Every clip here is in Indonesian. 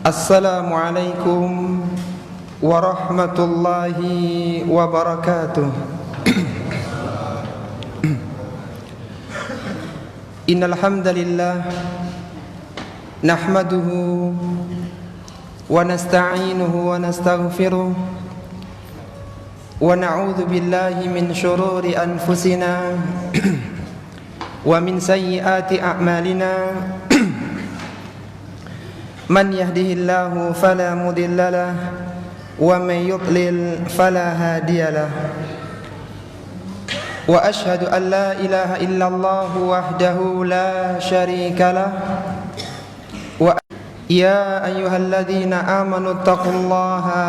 Assalamualaikum warahmatullahi wabarakatuh. Innal hamdalillah nahmaduhu wa nasta'inuhu wa nastaghfiruh wa na'udzu billahi min shururi anfusina wa min sayyiati a'malina. Man yahdihillahu fala mudilla lahu wa man yudlil fala hadiya lahu. Wa ashhadu an la ilaha illallah wahdahu la syarika lahu. Wa ya ayyuhalladzina amanu taqullaha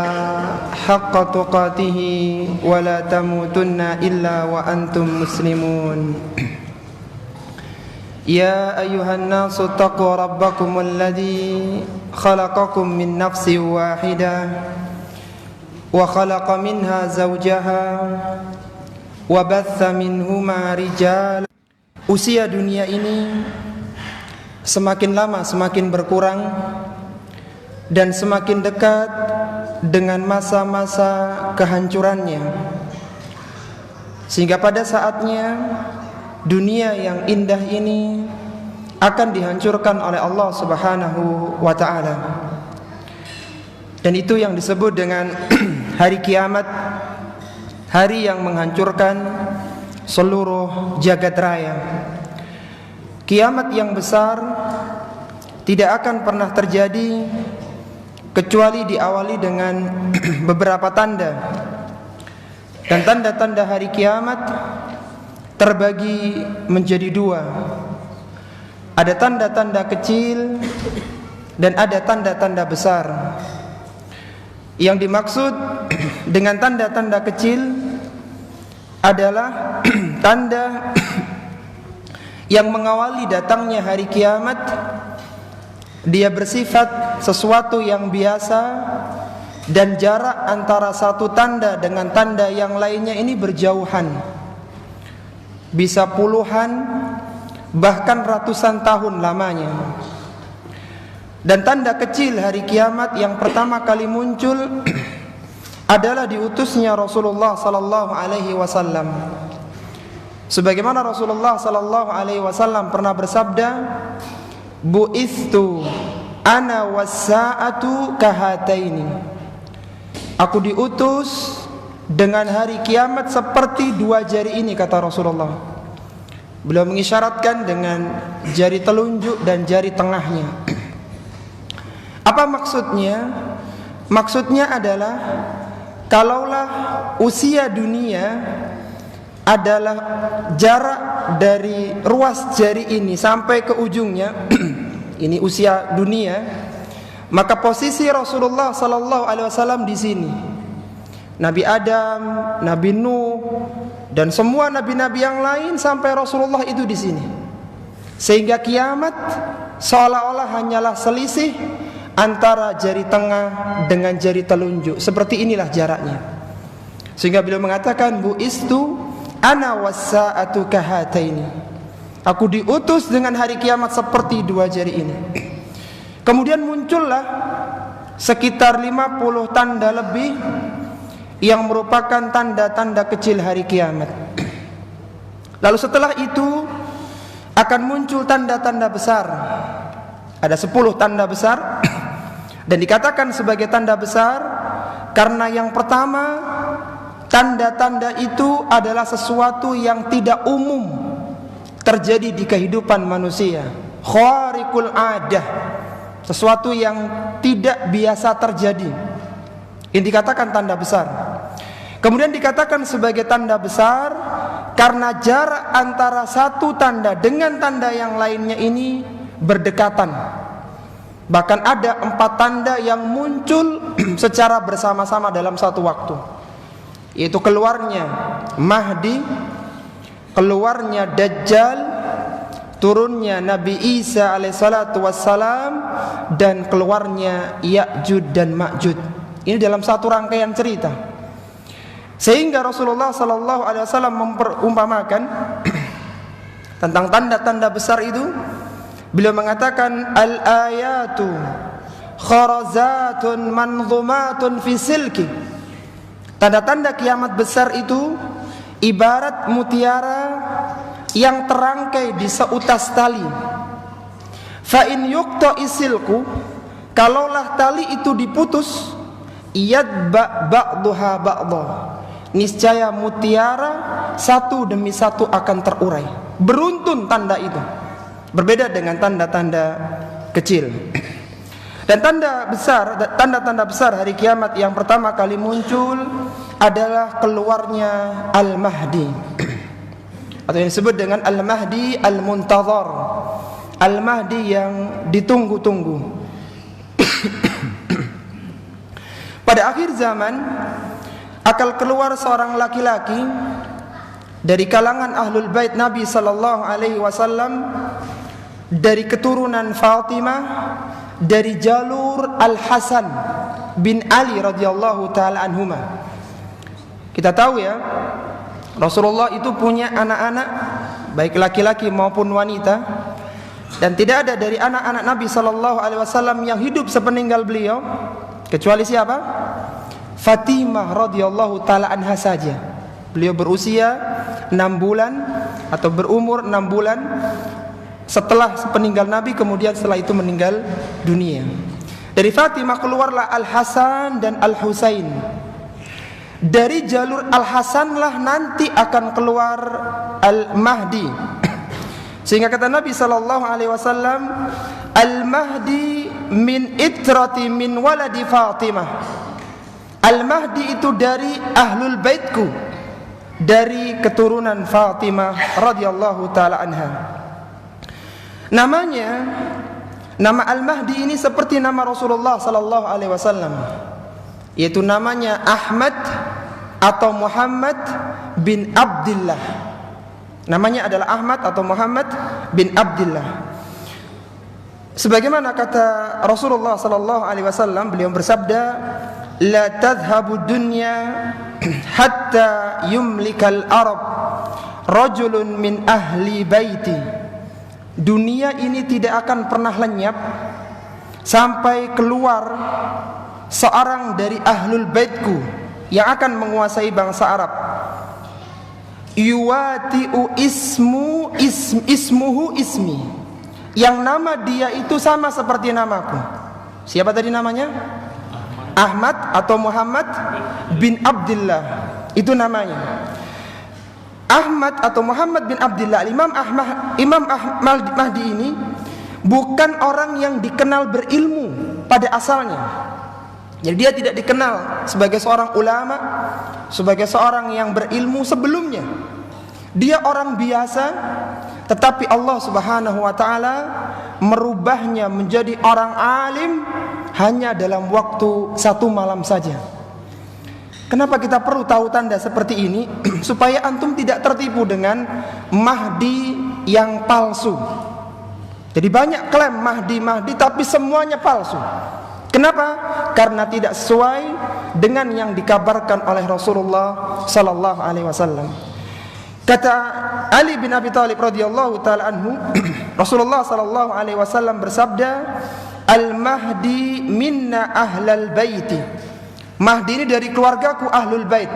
haqqa tuqatih wa la tamutunna illa wa antum muslimun. Ya ayyuhan nasu taqu rabbakum alladzi khalaqakum min nafsin wahidah wa khalaqa minha zawjaha wa batha minhuma rijalan. Usia dunia ini semakin lama semakin berkurang dan semakin dekat dengan masa-masa kehancurannya, sehingga pada saatnya dunia yang indah ini akan dihancurkan oleh Allah Subhanahu wa ta'ala. Dan itu yang disebut dengan hari kiamat, hari yang menghancurkan seluruh jagat raya. Kiamat yang besar tidak akan pernah terjadi kecuali diawali dengan beberapa tanda. Dan tanda-tanda hari kiamat terbagi menjadi dua. Ada tanda-tanda kecil dan ada tanda-tanda besar. Yang dimaksud dengan tanda-tanda kecil adalah tanda yang mengawali datangnya hari kiamat. Dia bersifat sesuatu yang biasa dan jarak antara satu tanda dengan tanda yang lainnya ini berjauhan. Bisa puluhan bahkan ratusan tahun lamanya. Dan tanda kecil hari kiamat yang pertama kali muncul adalah diutusnya Rasulullah sallallahu alaihi wasallam. Sebagaimana Rasulullah sallallahu alaihi wasallam pernah bersabda, "Bu'istu ana was-sa'atu kahataini." Aku diutus dengan hari kiamat seperti dua jari ini, kata Rasulullah. Beliau mengisyaratkan dengan jari telunjuk dan jari tengahnya. Apa maksudnya? Maksudnya adalah kalaulah usia dunia adalah jarak dari ruas jari ini sampai ke ujungnya, ini usia dunia, maka posisi Rasulullah sallallahu alaihi wasallam di sini. Nabi Adam, Nabi Nuh, dan semua nabi-nabi yang lain sampai Rasulullah itu di sini. Sehingga kiamat seolah-olah hanyalah selisih antara jari tengah dengan jari telunjuk. Seperti inilah jaraknya. Sehingga beliau mengatakan, "Bu'istu ana was-sa'atu kahataini." Aku diutus dengan hari kiamat seperti dua jari ini. Kemudian muncullah sekitar 50 tanda lebih yang merupakan tanda-tanda kecil hari kiamat. Lalu setelah itu akan muncul tanda-tanda besar. Ada 10 tanda besar. Dan dikatakan sebagai tanda besar karena yang pertama, tanda-tanda itu adalah sesuatu yang tidak umum terjadi di kehidupan manusia. Khariqul adah, sesuatu yang tidak biasa terjadi. Ini dikatakan tanda besar. Kemudian dikatakan sebagai tanda besar karena jarak antara satu tanda dengan tanda yang lainnya ini berdekatan. Bahkan ada 4 tanda yang muncul secara bersama-sama dalam satu waktu, yaitu keluarnya Mahdi, keluarnya Dajjal, turunnya Nabi Isa alaihissalatu wassalam, dan keluarnya Ya'jud dan Ma'jud. Ini dalam satu rangkaian cerita. Sehingga Rasulullah sallallahu alaihi wasallam memperumpamakan tentang tanda-tanda besar itu. Beliau mengatakan, al-ayatu kharazatun manzumatun fi silki. Tanda-tanda kiamat besar itu ibarat mutiara yang terangkai di seutas tali. Fa in yuqta isilku, kalaulah tali itu diputus, yadba ba'daha ba'dha, niscaya mutiara satu demi satu akan terurai. Beruntun tanda itu, berbeda dengan tanda-tanda kecil. Dan tanda-tanda besar hari kiamat yang pertama kali muncul adalah keluarnya Al-Mahdi, atau yang disebut dengan Al-Mahdi Al-Muntazar, Al-Mahdi yang ditunggu-tunggu. Pada akhir zaman akan keluar seorang laki-laki dari kalangan Ahlul Bait Nabi sallallahu alaihi wasallam, dari keturunan Fatimah, dari jalur Al-Hasan bin Ali radhiyallahu taala anhuma. Kita tahu ya, Rasulullah itu punya anak-anak, baik laki-laki maupun wanita, dan tidak ada dari anak-anak Nabi sallallahu alaihi wasallam yang hidup sepeninggal beliau kecuali siapa? Fatimah radhiyallahu taala anha saja. Beliau berusia 6 bulan atau berumur 6 bulan setelah sepeninggal Nabi, kemudian setelah itu meninggal dunia. Dari Fatimah keluarlah Al-Hasan dan Al-Husain. Dari jalur Al-Hasan lah nanti akan keluar Al-Mahdi. Sehingga kata Nabi sallallahu alaihi wasallam, Al-Mahdi min itrati min waladi Fatimah. Al-Mahdi itu dari ahlul baitku, dari keturunan Fatimah radhiyallahu taala anha. Nama Al-Mahdi ini seperti nama Rasulullah sallallahu alaihi wasallam, yaitu namanya Ahmad atau Muhammad bin Abdullah. Namanya adalah Ahmad atau Muhammad bin Abdullah. Sebagaimana kata Rasulullah sallallahu alaihi wasallam, beliau bersabda, la tadhhabu dunya hatta yumlikal arab rajulun min ahli baiti. Dunia ini tidak akan pernah lenyap sampai keluar seorang dari ahlul baitku yang akan menguasai bangsa Arab. Yuwati'u ismuhu ismi, yang nama dia itu sama seperti namaku. Siapa tadi namanya? Ahmad atau Muhammad bin Abdullah, itu namanya. Ahmad atau Muhammad bin Abdullah. Imam Mahdi ini bukan orang yang dikenal berilmu pada asalnya. Jadi dia tidak dikenal sebagai seorang ulama, sebagai seorang yang berilmu sebelumnya. Dia orang biasa, tetapi Allah Subhanahu wa taala merubahnya menjadi orang alim hanya dalam waktu 1 malam saja. Kenapa kita perlu tahu tanda seperti ini? Supaya antum tidak tertipu dengan Mahdi yang palsu. Jadi banyak klaim Mahdi, tapi semuanya palsu. Kenapa? Karena tidak sesuai dengan yang dikabarkan oleh Rasulullah sallallahu alaihi wasallam. Kata Ali bin Abi Thalib radhiyallahu taala anhu, Rasulullah sallallahu alaihi wasallam bersabda, Al-Mahdi minna ahlal baiti. Mahdi ini dari keluargaku ahlul bait.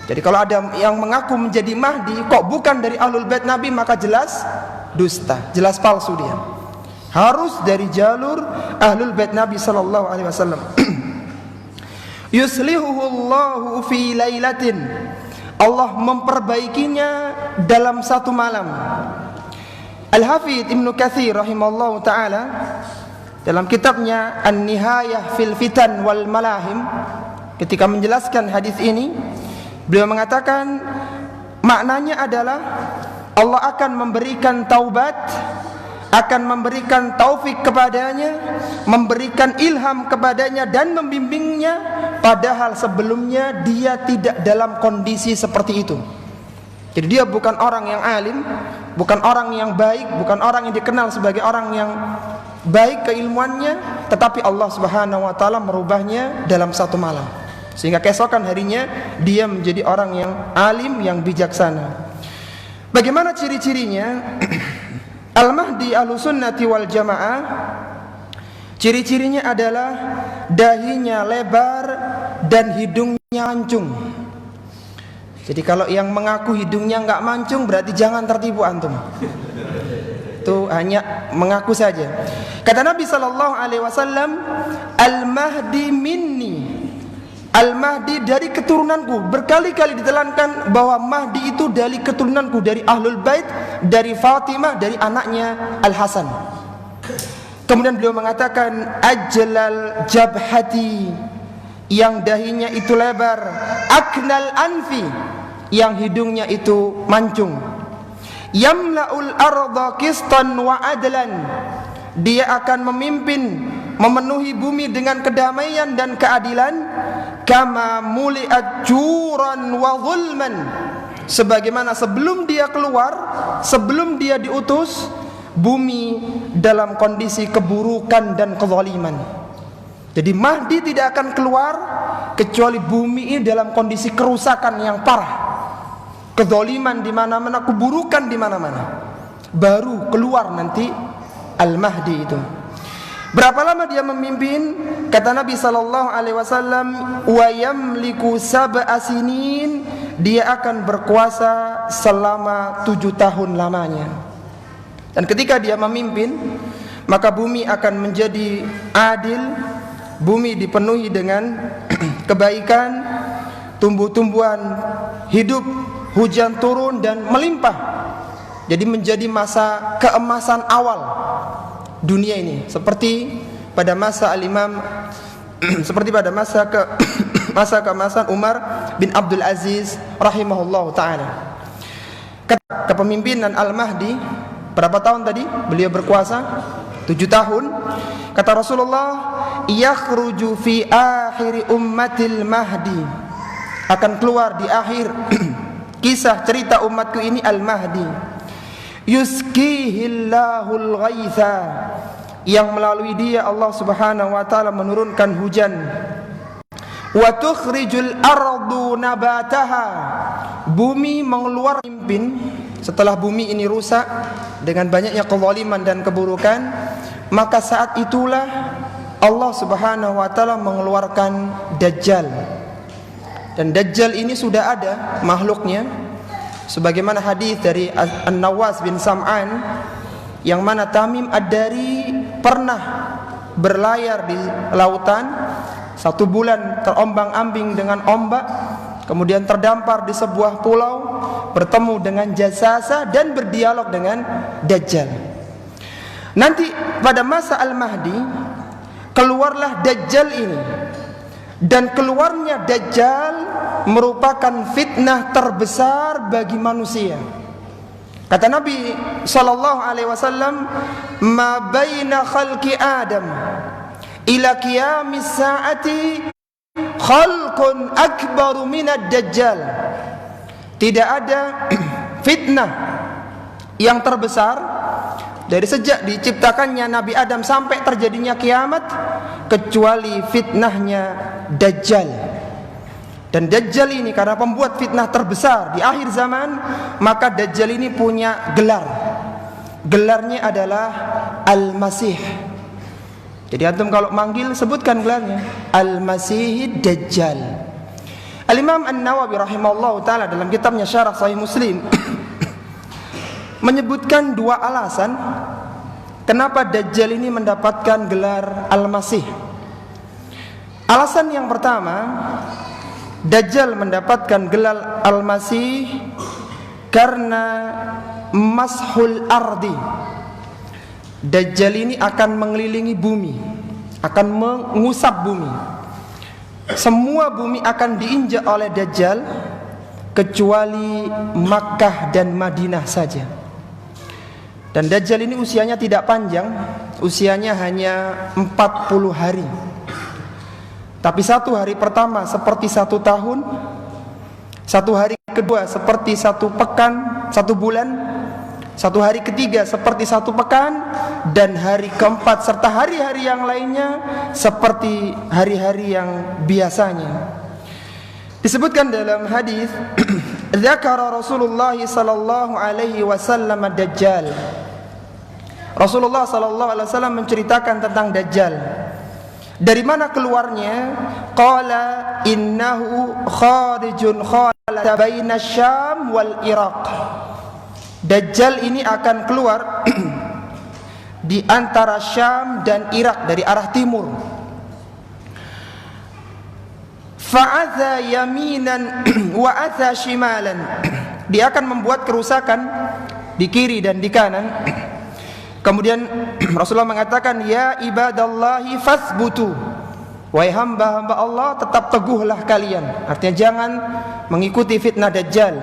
Jadi kalau ada yang mengaku menjadi Mahdi kok bukan dari ahlul bait Nabi, maka jelas dusta, jelas palsu dia. Harus dari jalur ahlul bait Nabi sallallahu alaihi wasallam. Yuslihuhu Allahu fi lailatin. Allah memperbaikinya dalam 1 malam. Al-Hafidz Ibnu Katsir rahimallahu taala dalam kitabnya An-Nihayah fil Fitan wal Malahim, ketika menjelaskan hadis ini, beliau mengatakan maknanya adalah Allah akan memberikan taubat, akan memberikan taufik kepadanya, memberikan ilham kepadanya dan membimbingnya, padahal sebelumnya dia tidak dalam kondisi seperti itu. Jadi dia bukan orang yang alim, bukan orang yang baik, bukan orang yang dikenal sebagai orang yang baik keilmuannya, tetapi Allah Subhanahu wa taala merubahnya dalam satu malam, sehingga keesokan harinya dia menjadi orang yang alim, yang bijaksana. Bagaimana ciri-cirinya? Al-Mahdi Ahlussunnati wal Jamaah, ciri-cirinya adalah dahinya lebar dan hidungnya mancung. Jadi kalau yang mengaku hidungnya enggak mancung, berarti jangan tertipu antum. Itu hanya mengaku saja. Kata Nabi sallallahu alaihi wasallam, "Al-Mahdi minni." Al-Mahdi dari keturunanku. Berkali-kali ditelankan bahwa Mahdi itu dari keturunanku, dari Ahlul Bait, dari Fatimah, dari anaknya Al-Hasan. Kemudian beliau mengatakan, "Ajlal jabhati," yang dahinya itu lebar, "Aknal anfi," yang hidungnya itu mancung, "Yamla'ul arda qistan wa adlan," dia akan memimpin, memenuhi bumi dengan kedamaian dan keadilan, "Kama muli'at juran wa zulman," sebagaimana sebelum dia keluar, sebelum dia diutus, bumi dalam kondisi keburukan dan kezaliman. Jadi Mahdi tidak akan keluar kecuali bumi ini dalam kondisi kerusakan yang parah, kezaliman di mana-mana, keburukan di mana-mana. Baru keluar nanti Al-Mahdi itu. Berapa lama dia memimpin? Kata Nabi sallallahu alaihi wasallam, "Wa yamliku sab'a sinin," dia akan berkuasa selama 7 tahun lamanya. Dan ketika dia memimpin, maka bumi akan menjadi adil, bumi dipenuhi dengan kebaikan, tumbuh-tumbuhan hidup, hujan turun dan melimpah. Jadi menjadi masa keemasan awal dunia ini, seperti pada masa al-Imam seperti pada masa keemasan Umar bin Abdul Aziz rahimahullah taala. Kepemimpinan Al-Mahdi berapa tahun tadi? Beliau berkuasa 7 tahun. Kata Rasulullah, "Yakhruju fi akhir ummatil mahdi," akan keluar di akhir kisah cerita umatku ini Al-Mahdi. "Yuskihillahul ghaitha," yang melalui dia Allah Subhanahu wa taala menurunkan hujan. "Wa tukhrijul ardu nabataha," bumi mengeluarkan pemimpin setelah bumi ini rusak dengan banyaknya kezaliman dan keburukan, maka saat itulah Allah Subhanahu wa taala mengeluarkan Dajjal. Dan Dajjal ini sudah ada makhluknya, sebagaimana hadis dari An-Nawas bin Sam'an, yang mana Tamim Ad-Dari pernah berlayar di lautan 1 bulan, terombang-ambing dengan ombak, kemudian terdampar di sebuah pulau, bertemu dengan Jasasa dan berdialog dengan Dajjal. Nanti pada masa Al-Mahdi keluarlah Dajjal ini, dan keluarnya Dajjal merupakan fitnah terbesar bagi manusia. Kata Nabi sallallahu alaihi wasallam, "Ma baina khalqi Adam ila qiyamis saati khalqun akbaru minad Dajjal." Tidak ada fitnah yang terbesar dari sejak diciptakannya Nabi Adam sampai terjadinya kiamat kecuali fitnahnya Dajjal. Dan Dajjal ini karena pembuat fitnah terbesar di akhir zaman, maka Dajjal ini punya gelar. Gelarnya adalah Al-Masih. Jadi antum kalau manggil sebutkan gelarnya, Al-Masih Dajjal. Al-Imam An-Nawawi rahimahullah ta'ala dalam kitabnya Syarah Sahih Muslim menyebutkan 2 alasan kenapa Dajjal ini mendapatkan gelar Al-Masih. Alasan yang pertama, Dajjal mendapatkan gelar Al-Masih karena mashul ardi. Dajjal ini akan mengelilingi bumi, akan mengusap bumi. Semua bumi akan diinjak oleh Dajjal kecuali Makkah dan Madinah saja. Dan Dajjal ini usianya tidak panjang, usianya hanya 40 hari. Tapi 1 hari pertama seperti 1 tahun, Satu hari kedua seperti satu pekan, satu bulan. Satu hari ketiga seperti satu pekan, dan hari keempat serta hari-hari yang lainnya seperti hari-hari yang biasanya. Disebutkan dalam hadis, dzakara Rasulullah sallallahu alaihi wasallam ad-dajjal. Rasulullah sallallahu alaihi wasallam menceritakan tentang Dajjal. Dari mana keluarnya? Qala innahu kharijun khala baina Syam wal Iraq. Dajjal ini akan keluar di antara Syam dan Irak, dari arah timur. Fa'atha yaminan wa atha shimalan. Dia akan membuat kerusakan di kiri dan di kanan. Kemudian Rasulullah mengatakan, ya ibadallahi fasbutu, wahai hamba-hamba Allah, tetap teguhlah kalian. Artinya jangan mengikuti fitnah Dajjal.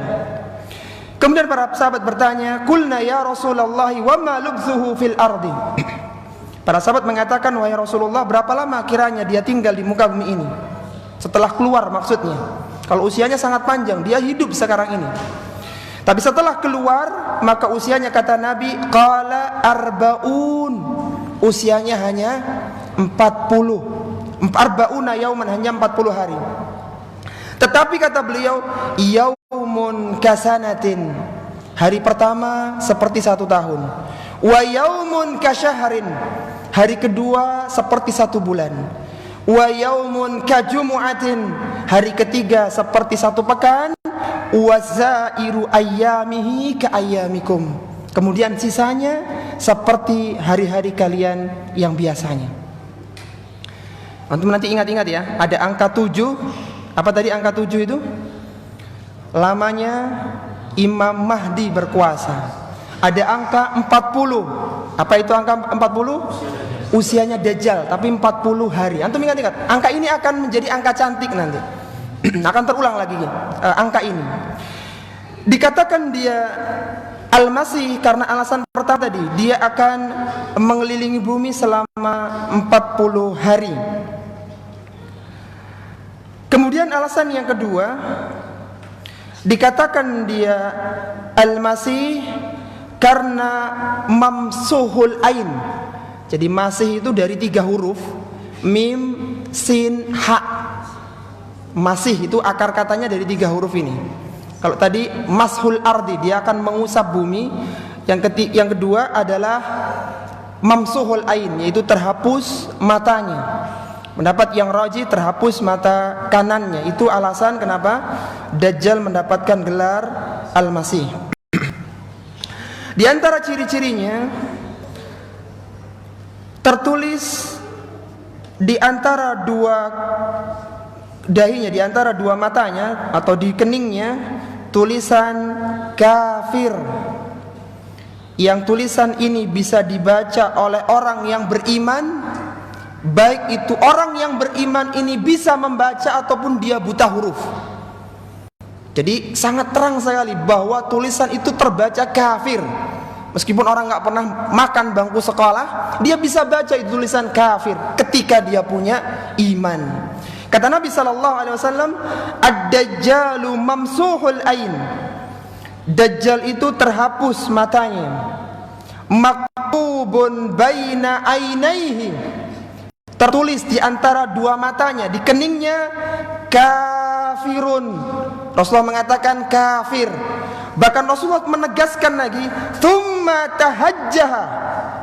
Kemudian para sahabat bertanya, kulna ya Rasulullah wa ma lubthuhu fil ardi. Para sahabat mengatakan, wahai Rasulullah, berapa lama kiranya dia tinggal di muka bumi ini? Setelah keluar maksudnya. Kalau usianya sangat panjang, dia hidup sekarang ini. Tapi setelah keluar, maka usianya, kata Nabi, qala arbaun, usianya hanya 40. Arbauna yauman, hanya 40 hari. Tetapi kata beliau, yaumun kasanatin, hari pertama seperti 1 tahun. Wa yaumun kasyahrin, hari kedua seperti 1 bulan. Wa yaumun kajumu'atin, hari ketiga seperti 1 pekan. Wa zairu ayyamihi ka ayyamikum, kemudian sisanya seperti hari-hari kalian yang biasanya. Antum nanti ingat-ingat ya, ada angka 7. Apa tadi angka 7 itu? Lamanya Imam Mahdi berkuasa. Ada angka 40. Apa itu angka 40? Usianya Dajjal, tapi 40 hari. Antum ingat-ingat, angka ini akan menjadi angka cantik nanti. Akan terulang lagi angka ini. Dikatakan dia Al-Masih karena alasan pertama tadi, dia akan mengelilingi bumi selama 40 hari. Kemudian alasan yang kedua, dikatakan dia Al-Masih karena mamsuhul ain. Jadi masih itu dari 3 huruf, mim, sin, ha. Masih itu akar katanya dari 3 huruf ini. Kalau tadi mashul ardi, dia akan mengusap bumi. Yang kedua adalah mamsuhul ain, yaitu terhapus matanya. Pendapat yang rajih, terhapus mata kanannya. Itu alasan kenapa Dajjal mendapatkan gelar Al-Masih. Di antara ciri-cirinya, tertulis di antara 2 dahinya, di antara 2 matanya atau di keningnya, tulisan kafir. Yang tulisan ini bisa dibaca oleh orang yang beriman, baik itu orang yang beriman ini bisa membaca ataupun dia buta huruf. Jadi sangat terang sekali bahwa tulisan itu terbaca kafir. Meskipun orang nggak pernah makan bangku sekolah, dia bisa baca itu tulisan kafir ketika dia punya iman. Kata Nabi sallallahu alaihi wasallam, ad-dajjalu mamsuhul ain. Dajjal itu terhapus matanya. Maktubun baina ainaihi, tertulis di antara 2 matanya, di keningnya, kafirun. Rasulullah mengatakan kafir. Bahkan Rasulullah menegaskan lagi, thumma tahajjaha,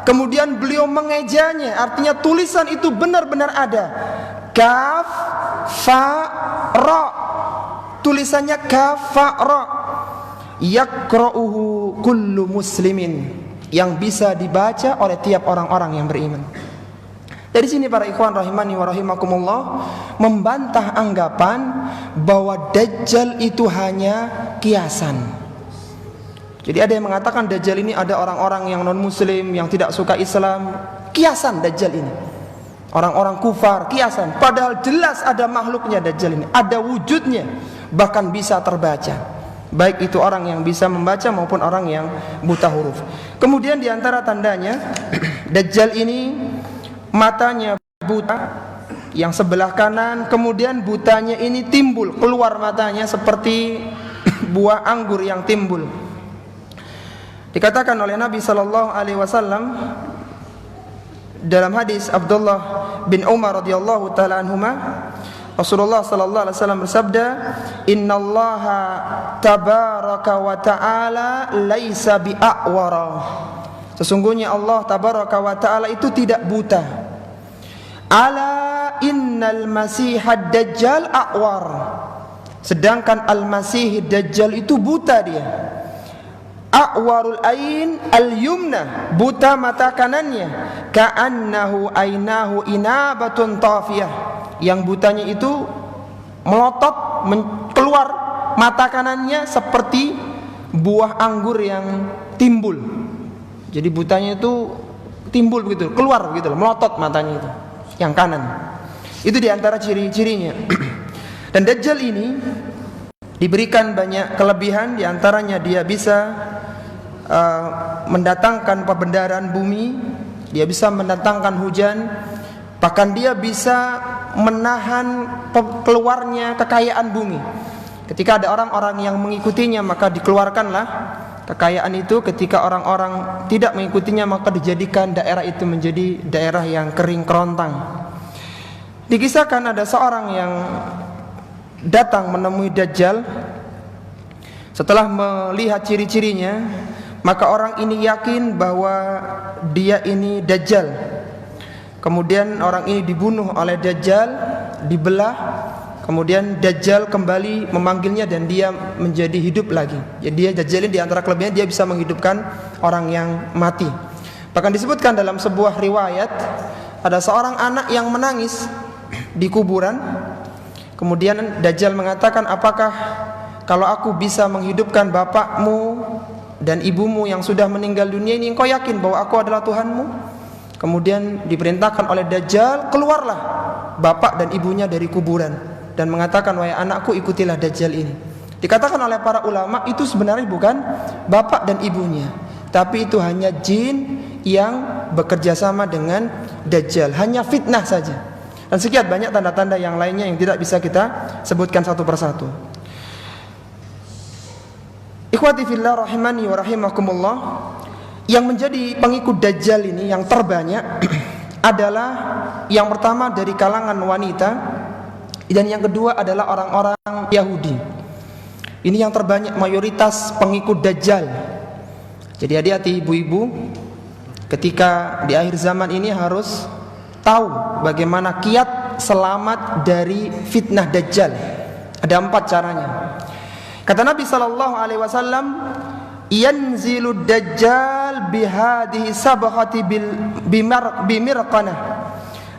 kemudian beliau mengejanya. Artinya tulisan itu benar-benar ada. Kaf, fa, ra. Tulisannya kaf, fa, ra. Yaqra'uhu kullu muslimin, yang bisa dibaca oleh tiap orang-orang yang beriman. Dari sini para ikhwan rahimani wa rahimakumullah membantah anggapan bahwa Dajjal itu hanya kiasan. Jadi ada yang mengatakan Dajjal ini ada orang-orang yang non muslim, yang tidak suka Islam. Kiasan Dajjal ini, orang-orang kufar, kiasan. Padahal jelas ada makhluknya Dajjal ini, ada wujudnya, bahkan bisa terbaca, baik itu orang yang bisa membaca maupun orang yang buta huruf. Kemudian diantara tandanya Dajjal ini matanya buta, yang sebelah kanan, kemudian butanya ini timbul, keluar matanya seperti buah anggur yang timbul. Dikatakan oleh Nabi sallallahu alaihi wasallam dalam hadis Abdullah bin Umar radhiyallahu taala anhuma, Rasulullah sallallahu alaihi wasallam bersabda, "Innallaha tabaraka wa ta'ala laisa bi'awara." Sesungguhnya Allah tabaraka wa ta'ala itu tidak buta. Ala innal masihad dajjal a'war. Sedangkan al-masihid dajjal itu buta dia. A'warul ain al-yumna, buta mata kanannya. Ka'annahu ainahu inabatun tafiyah. Yang butanya itu melotot, keluar mata kanannya seperti buah anggur yang timbul. Jadi butanya itu timbul begitu, keluar begitu, melotot matanya itu, yang kanan. Itu diantara ciri-cirinya. Dan Dajjal ini diberikan banyak kelebihan, diantaranya dia bisa mendatangkan pembendaharaan bumi, dia bisa mendatangkan hujan, bahkan dia bisa menahan keluarnya kekayaan bumi. Ketika ada orang-orang yang mengikutinya, maka dikeluarkanlah kekayaan itu. Ketika orang-orang tidak mengikutinya, maka dijadikan daerah itu menjadi daerah yang kering kerontang. Dikisahkan ada seorang yang datang menemui Dajjal. Setelah melihat ciri-cirinya, maka orang ini yakin bahwa dia ini Dajjal. Kemudian orang ini dibunuh oleh Dajjal, dibelah. Kemudian Dajjal kembali memanggilnya dan dia menjadi hidup lagi. Jadi dia Dajjal ini di antara kelebihannya dia bisa menghidupkan orang yang mati. Bahkan disebutkan dalam sebuah riwayat ada seorang anak yang menangis di kuburan. Kemudian Dajjal mengatakan, "Apakah kalau aku bisa menghidupkan bapakmu dan ibumu yang sudah meninggal dunia ini, engkau yakin bahwa aku adalah Tuhanmu?" Kemudian diperintahkan oleh Dajjal, keluarlah bapak dan ibunya dari kuburan dan mengatakan, "Wahai anakku, ikutilah Dajjal ini." Dikatakan oleh para ulama itu sebenarnya bukan bapak dan ibunya, tapi itu hanya jin yang bekerja sama dengan Dajjal, hanya fitnah saja. Dan sekian banyak tanda-tanda yang lainnya yang tidak bisa kita sebutkan satu persatu. Ikhwati fillah rahimani wa rahimakumullah, yang menjadi pengikut Dajjal ini yang terbanyak adalah yang pertama dari kalangan wanita, dan yang kedua adalah orang-orang Yahudi. Ini yang terbanyak, mayoritas pengikut Dajjal. Jadi hati-hati ibu-ibu, ketika di akhir zaman ini harus tahu bagaimana kiat selamat dari fitnah Dajjal. Ada 4 caranya. Kata Nabi SAW, "Yanzilu Dajjal bihadihi sabahati bimirqanah."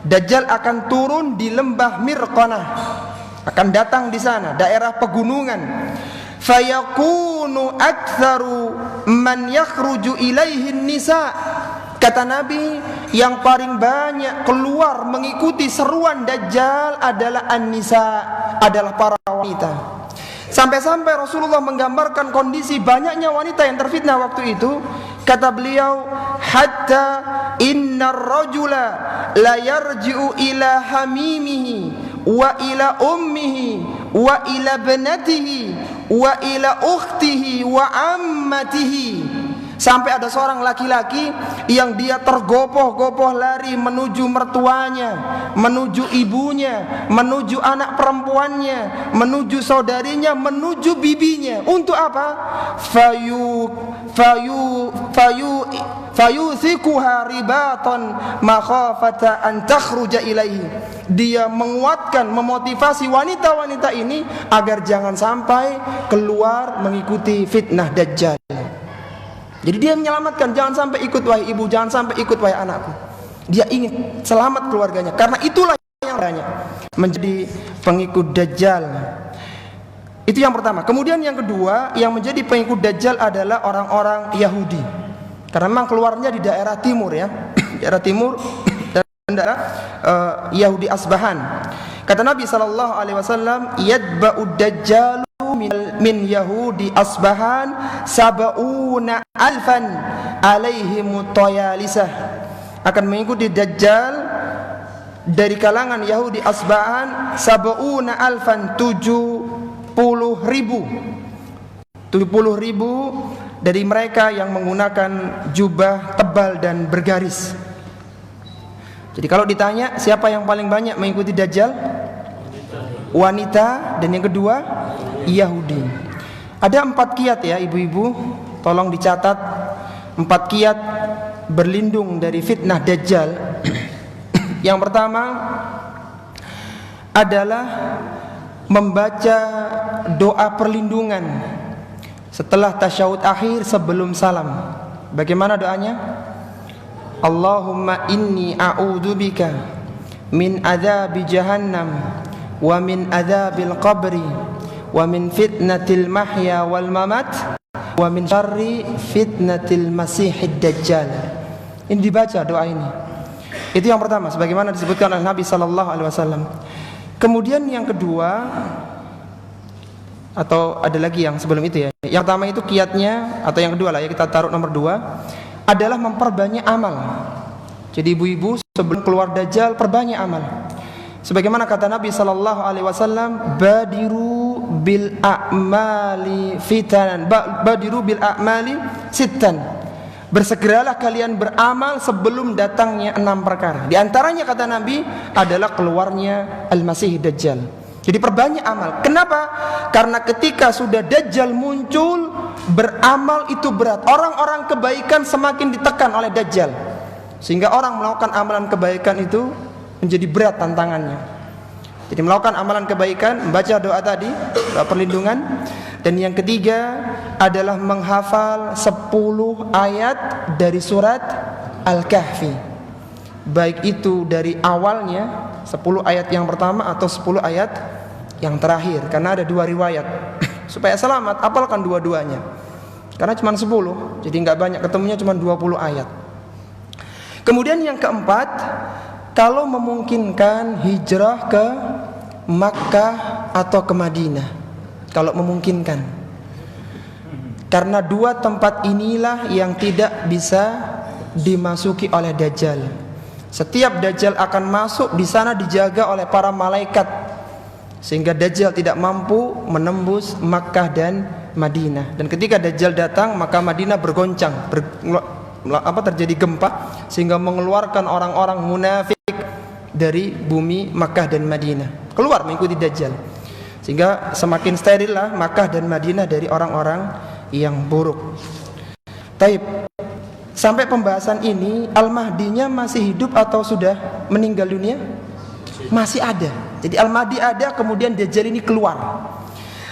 Dajjal akan turun di lembah Mirqanah, akan datang di sana, daerah pegunungan. Fayakunu aktsaru man yakhruju ilaihi nisa. Kata Nabi, yang paling banyak keluar mengikuti seruan Dajjal adalah an-nisa, adalah para wanita. Sampai-sampai Rasulullah menggambarkan kondisi banyaknya wanita yang terfitnah waktu itu. Kata beliau, "Hatta innar rajula la yarji'u ila hamimihi wa ila ummihi wa ila banatihi wa ila ukhtihi wa ammatihi." Sampai ada seorang laki-laki yang dia tergopoh-gopoh lari menuju mertuanya, menuju ibunya, menuju anak perempuannya, menuju saudarinya, menuju bibinya. Untuk apa? Fayuthikuha ribatan makhafata an takhruja ilaihi. Dia menguatkan, memotivasi wanita-wanita ini agar jangan sampai keluar mengikuti fitnah Dajjal. Jadi dia menyelamatkan, jangan sampai ikut wahai ibu, jangan sampai ikut wahai anakku. Dia ingin selamat keluarganya, karena itulah yang banyak menjadi pengikut Dajjal. Itu yang pertama. Kemudian yang kedua, yang menjadi pengikut Dajjal adalah orang-orang Yahudi. Karena memang keluarnya di daerah timur ya, daerah timur dan daerah Yahudi Asbahan. Kata Nabi SAW, "Yadba'ud Dajjal min Yahudi Asbahan sab'una alfan alaihimu tayalisah." Akan mengikuti Dajjal dari kalangan Yahudi Asba'an sab'una alfan 70.000 dari mereka yang menggunakan jubah tebal dan bergaris. Jadi kalau ditanya siapa yang paling banyak mengikuti Dajjal? Wanita, dan yang kedua Yahudi. Ada 4 kiat ya ibu-ibu, tolong dicatat 4 kiat berlindung dari fitnah Dajjal. Yang pertama adalah membaca doa perlindungan setelah tasyahud akhir sebelum salam. Bagaimana doanya? Allahumma inni a'udzubika min adzabi jahannam wa min adzabil qabri wa min fitnatil mahya wal mamat wa min syarri fitnatil masihid dajjal. Ini dibaca doa ini. Itu yang pertama sebagaimana disebutkan oleh Nabi sallallahu alaihi wasallam. Kemudian yang kedua, atau ada lagi yang sebelum itu ya. Yang pertama itu kiatnya, atau yang kedua lah ya, kita taruh nomor 2 adalah memperbanyak amal. Jadi ibu-ibu sebelum keluar Dajjal perbanyak amal. Sebagaimana kata Nabi sallallahu alaihi wasallam, badiru bil a'mali fitanan, badiru bil a'mali sittan. Bersegeralah kalian beramal sebelum datangnya 6 perkara. Di antaranya kata Nabi adalah keluarnya Al-Masih Dajjal. Jadi perbanyak amal. Kenapa? Karena ketika sudah Dajjal muncul, beramal itu berat. Orang-orang kebaikan semakin ditekan oleh Dajjal, sehingga orang melakukan amalan kebaikan itu menjadi berat tantangannya. Jadi melakukan amalan kebaikan, membaca doa tadi, doa perlindungan. Dan yang ketiga adalah menghafal 10 ayat dari surat Al-Kahfi, baik itu dari awalnya 10 ayat yang pertama atau 10 ayat yang terakhir. Karena ada 2 riwayat. Supaya selamat, hafalkan dua-duanya. Karena cuma 10, jadi nggak banyak, ketemunya cuma 20 ayat. Kemudian yang keempat, kalau memungkinkan hijrah ke Makkah atau ke Madinah. Kalau memungkinkan. Karena 2 tempat inilah yang tidak bisa dimasuki oleh Dajjal. Setiap Dajjal akan masuk, di sana dijaga oleh para malaikat, sehingga Dajjal tidak mampu menembus Makkah dan Madinah. Dan ketika Dajjal datang, maka Madinah bergoncang, terjadi gempa, sehingga mengeluarkan orang-orang munafik dari bumi Makkah dan Madinah, keluar mengikuti Dajjal, sehingga semakin steril lah Makkah dan Madinah dari orang-orang yang buruk. Taib. Sampai pembahasan ini, Al-Mahdinya masih hidup atau sudah meninggal dunia? Masih ada. Jadi Al-Mahdi ada, kemudian Dajjal ini keluar.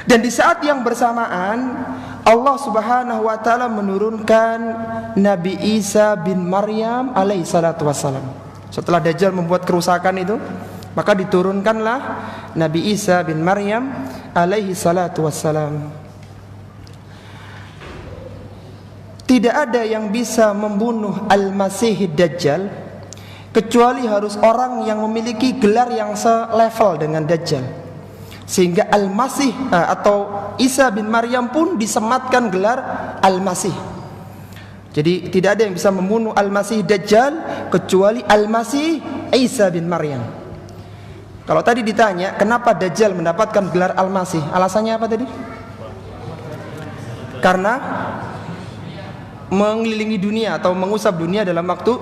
Dan di saat yang bersamaan, Allah Subhanahu wa taala menurunkan Nabi Isa bin Maryam alaihi salatu wassalam. Setelah Dajjal membuat kerusakan itu, maka diturunkanlah Nabi Isa bin Maryam alaihi salatu wassalam. Tidak ada yang bisa membunuh Al-Masih Dajjal kecuali harus orang yang memiliki gelar yang selevel dengan Dajjal. Sehingga Al-Masih atau Isa bin Maryam pun disematkan gelar Al-Masih. Jadi tidak ada yang bisa membunuh Al-Masih Dajjal kecuali Al-Masih Isa bin Maryam. Kalau tadi ditanya kenapa Dajjal mendapatkan gelar Al-Masih, alasannya apa tadi? Karena mengelilingi dunia atau mengusap dunia dalam waktu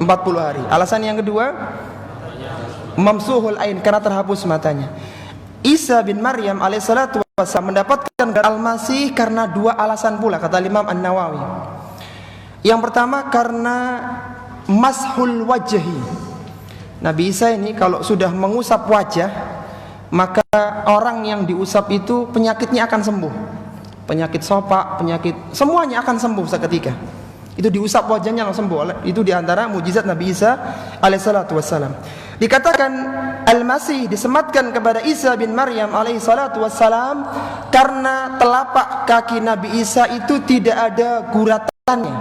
40 hari. Alasan yang kedua, mamsuhul ain, karena terhapus matanya. Isa bin Maryam alaihissalatu wassalam mendapatkan gelar Al-Masih karena 2 alasan pula, kata Imam An-Nawawi. Yang pertama karena mashul wajhi. Nabi Isa ini kalau sudah mengusap wajah, maka orang yang diusap itu penyakitnya akan sembuh. Penyakit sopak, penyakit semuanya akan sembuh seketika. Itu diusap wajahnya langsung sembuh. Itu diantara mujizat Nabi Isa alaihissalatu wassalam. Dikatakan Al-Masih disematkan kepada Isa bin Maryam alaihissalatu wassalam karena telapak kaki Nabi Isa itu tidak ada guratannya.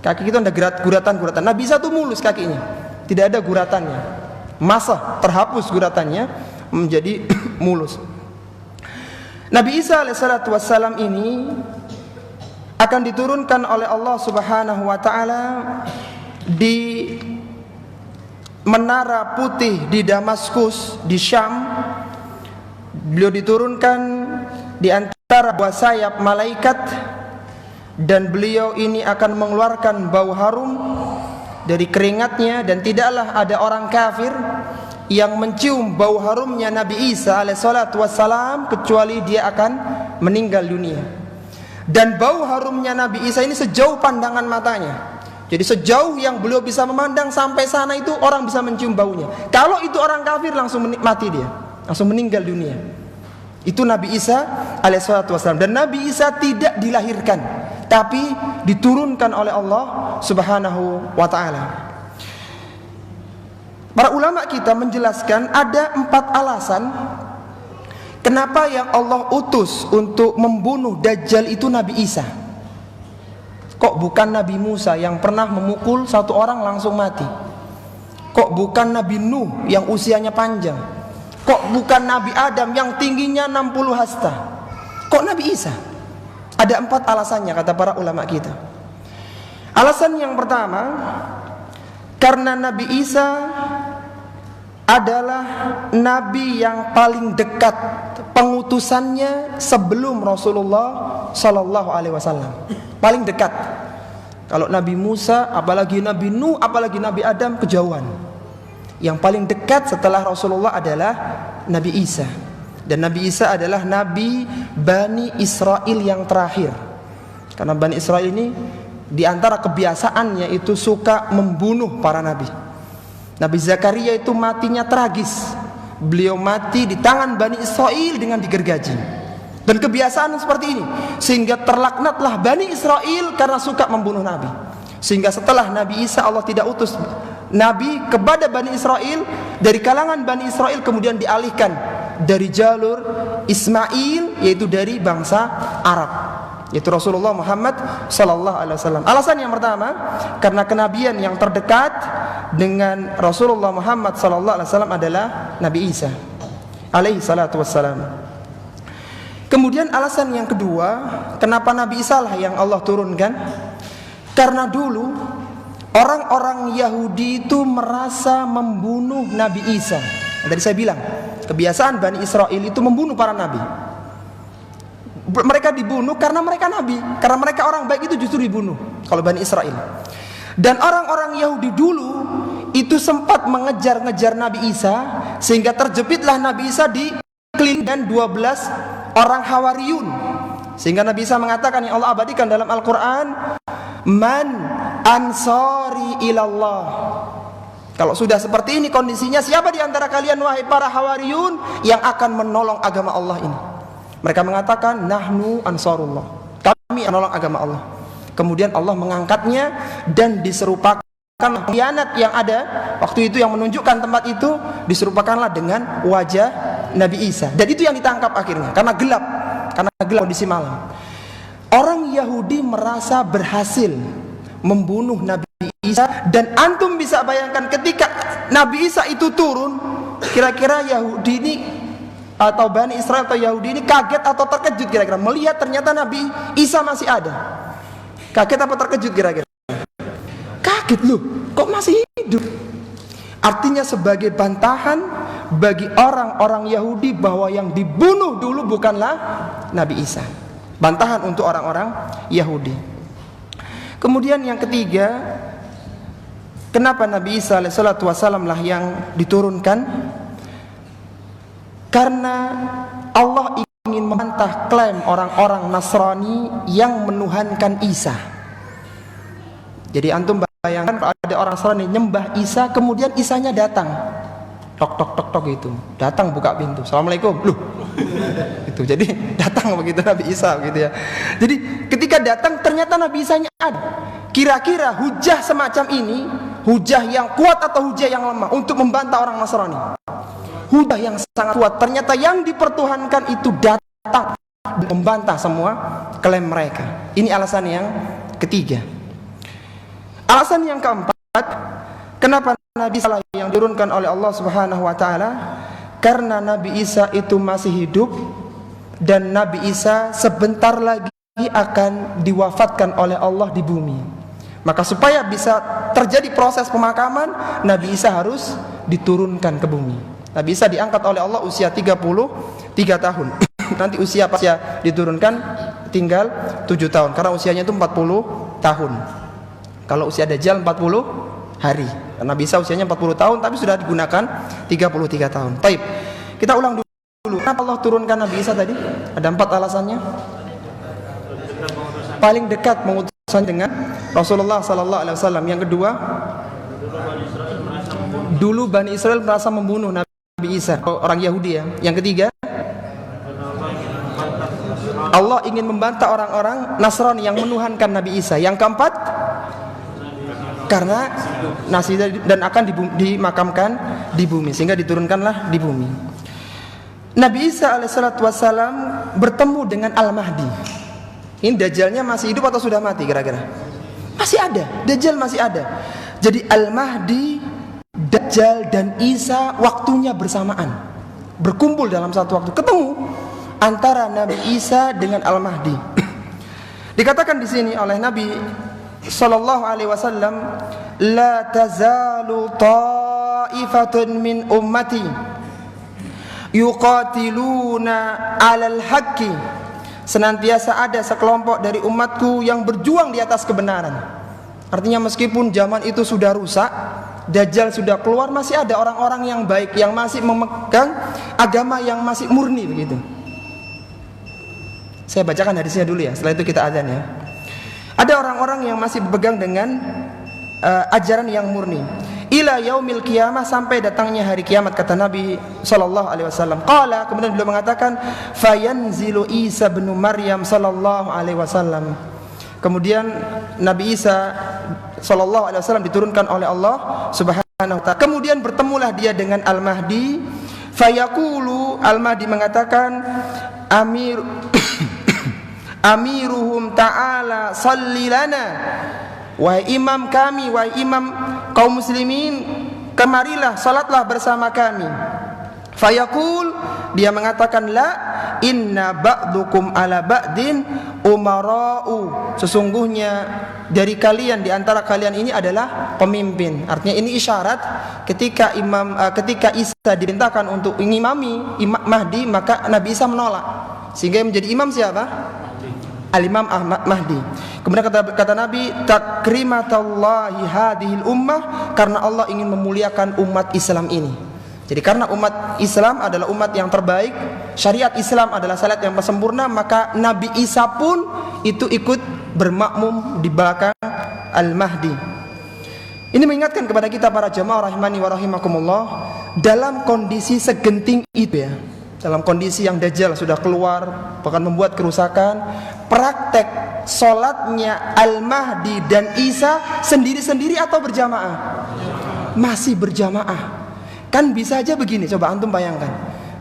Kaki itu ada guratan-guratan. Nabi Isa itu mulus kakinya, tidak ada guratannya. Masa terhapus guratannya menjadi mulus. Nabi Isa alaihissalatu wassalam ini akan diturunkan oleh Allah Subhanahu wa taala di menara putih di Damaskus di Syam, beliau diturunkan di antara dua sayap malaikat, dan beliau ini akan mengeluarkan bau harum dari keringatnya, dan tidaklah ada orang kafir yang mencium bau harumnya Nabi Isa alaihissalatu wassalam kecuali dia akan meninggal dunia. Dan bau harumnya Nabi Isa ini sejauh pandangan matanya. Jadi sejauh yang beliau bisa memandang sampai sana itu orang bisa mencium baunya. Kalau itu orang kafir langsung mati dia, langsung meninggal dunia. Itu Nabi Isa alaihissalatu wassalam. Dan Nabi Isa tidak dilahirkan, tapi diturunkan oleh Allah subhanahu wa ta'ala. Para ulama kita menjelaskan ada 4 alasan kenapa yang Allah utus untuk membunuh Dajjal itu Nabi Isa. Kok bukan Nabi Musa yang pernah memukul satu orang langsung mati? Kok bukan Nabi Nuh yang usianya panjang? Kok bukan Nabi Adam yang tingginya 60 hasta? Kok Nabi Isa? Ada 4 alasannya kata para ulama kita. Alasan yang pertama, karena Nabi Isa adalah Nabi yang paling dekat pengutusannya sebelum Rasulullah Sallallahu Alaihi Wasallam. Paling dekat. Kalau Nabi Musa, apalagi Nabi Nuh, apalagi Nabi Adam, kejauhan. Yang paling dekat setelah Rasulullah adalah Nabi Isa. Dan Nabi Isa adalah Nabi Bani Israel yang terakhir. Karena Bani Israel ini di antara kebiasaannya itu suka membunuh para nabi. Nabi Zakaria itu matinya tragis. Beliau mati di tangan Bani Israel dengan digergaji. Dan kebiasaan seperti ini, sehingga terlaknatlah Bani Israel karena suka membunuh nabi. Sehingga setelah Nabi Isa Allah tidak utus nabi kepada Bani Israel, dari kalangan Bani Israel kemudian dialihkan dari jalur Ismail, yaitu dari bangsa Arab, yaitu Rasulullah Muhammad sallallahu alaihi wasallam. Alasan yang pertama, karena kenabian yang terdekat dengan Rasulullah Muhammad sallallahu alaihi wasallam adalah Nabi Isa alaihi salatu wassalam. Kemudian alasan yang kedua, kenapa Nabi Isa lah yang Allah turunkan? Karena dulu orang-orang Yahudi itu merasa membunuh Nabi Isa. Tadi saya bilang, kebiasaan Bani Israel itu membunuh para nabi. Mereka dibunuh karena mereka nabi, karena mereka orang baik itu justru dibunuh kalau Bani Israel. Dan orang-orang Yahudi dulu itu sempat mengejar-ngejar Nabi Isa, sehingga terjepitlah Nabi Isa di kelilingkan 12 orang Hawariyun. Sehingga Nabi Isa mengatakan, yang Allah abadikan dalam Al-Quran, man ansari ilallah. Kalau sudah seperti ini kondisinya, siapa di antara kalian wahai para Hawariyun yang akan menolong agama Allah ini? Mereka mengatakan, nahnu ansarullah, kami menolong agama Allah. Kemudian Allah mengangkatnya dan diserupakan khianat yang ada waktu itu yang menunjukkan tempat itu diserupakanlah dengan wajah Nabi Isa. Dan itu yang ditangkap akhirnya karena gelap kondisi malam. Orang Yahudi merasa berhasil membunuh Nabi Isa, dan antum bisa bayangkan ketika Nabi Isa itu turun, kira-kira Yahudi ini atau Bani Israel atau Yahudi ini kaget atau terkejut kira-kira melihat ternyata Nabi Isa masih ada. Kaget apa terkejut kira-kira? Kaget, loh, kok masih hidup? Artinya sebagai bantahan bagi orang-orang Yahudi bahwa yang dibunuh dulu bukanlah Nabi Isa. Bantahan untuk orang-orang Yahudi. Kemudian yang ketiga, kenapa Nabi Isa alaihissalatu wassalam lah yang diturunkan? Karena Allah ingin membantah klaim orang-orang Nasrani yang menuhankan Isa. Jadi antum bayangkan kalau ada orang Nasrani nyembah Isa, kemudian Isanya datang, tok tok tok tok gitu, datang buka pintu, assalamualaikum, loh, itu jadi datang begitu Nabi Isa begitu ya. Jadi ketika datang ternyata Nabi Isanya ada. Kira-kira hujah semacam ini, hujah yang kuat atau hujah yang lemah untuk membantah orang Nasrani? Hujah yang sangat kuat. Ternyata yang dipertuhankan itu datang dan membantah semua klaim mereka. Ini alasan yang ketiga. Alasan yang keempat, kenapa Nabi Isa yang diturunkan oleh Allah Subhanahu wa taala? Karena Nabi Isa itu masih hidup, dan Nabi Isa sebentar lagi akan diwafatkan oleh Allah di bumi. Maka supaya bisa terjadi proses pemakaman, Nabi Isa harus diturunkan ke bumi. Nabi Isa diangkat oleh Allah usia 33 tahun. Nanti usia pasca diturunkan tinggal 7 tahun, karena usianya itu 40 tahun. Kalau usia Dajjal 40 hari. Nabi Isa usianya 40 tahun tapi sudah digunakan 33 tahun. Baik. Kita ulang dulu. Kenapa Allah turunkan Nabi Isa tadi? Ada 4 alasannya. Paling dekat mengutusan dengan Rasulullah sallallahu alaihi wasallam. Yang kedua, dulu Bani Israel merasa membunuh Nabi Isa, orang Yahudi ya. Yang ketiga, Allah ingin membantah orang-orang Nasrani yang menuhankan Nabi Isa. Yang keempat, karena nasi dan akan dimakamkan di bumi, sehingga diturunkanlah di bumi. Nabi Isa alaihissalatu wassalam bertemu dengan Al-Mahdi. Ini Dajjalnya masih hidup atau sudah mati kira-kira? Masih ada, Dajjal masih ada. Jadi Al-Mahdi, Dajjal dan Isa waktunya bersamaan, berkumpul dalam satu waktu, ketemu antara Nabi Isa dengan Al-Mahdi. Dikatakan di sini oleh Nabi sallallahu alaihi wasallam, la tazalu ta'ifatun min ummati yuqatiluna 'alal haqqi. Senantiasa ada sekelompok dari umatku yang berjuang di atas kebenaran. Artinya meskipun zaman itu sudah rusak, Dajjal sudah keluar, masih ada orang-orang yang baik yang masih memegang agama yang masih murni begitu. Saya bacakan hadisnya dulu ya, setelah itu kita adzan ya. Ada orang-orang yang masih berpegang dengan ajaran yang murni. Ila yaumil qiyamah, sampai datangnya hari kiamat, kata Nabi sallallahu alaihi wasallam. Qala, kemudian beliau mengatakan, fayanzilu Isa bin Maryam sallallahu alaihi wasallam. Kemudian Nabi Isa sallallahu alaihi wasallam diturunkan oleh Allah Subhanahu wa taala. Kemudian bertemulah dia dengan Al-Mahdi. Fayaqulu, Al-Mahdi mengatakan, amiruhum ta'ala salli lana. Wahai imam kami, wahai imam kaum muslimin, kemarilah salatlah bersama kami. Fayaqul, dia mengatakan, la inna ba'dukum ala ba'din umara'u. Sesungguhnya dari kalian, di antara kalian ini adalah pemimpin. Artinya ini isyarat ketika ketika Isa diperintahkan untuk mengimami Imam Mahdi, maka Nabi Isa menolak, sehingga yang menjadi imam siapa? Al-Imam Ahmad Mahdi. Kemudian kata Nabi, takrimatallahi hadhil ummah, karena Allah ingin memuliakan umat Islam ini. Jadi karena umat Islam adalah umat yang terbaik, syariat Islam adalah syariat yang sempurna, maka Nabi Isa pun itu ikut bermakmum di belakang Al-Mahdi. Ini mengingatkan kepada kita para jamaah rahimani wa rahimakumullah, dalam kondisi segenting itu ya, dalam kondisi yang Dajjal sudah keluar bahkan membuat kerusakan, praktek sholatnya Al-Mahdi dan Isa sendiri-sendiri atau berjamaah? Masih berjamaah. Kan bisa aja begini, coba antum bayangkan,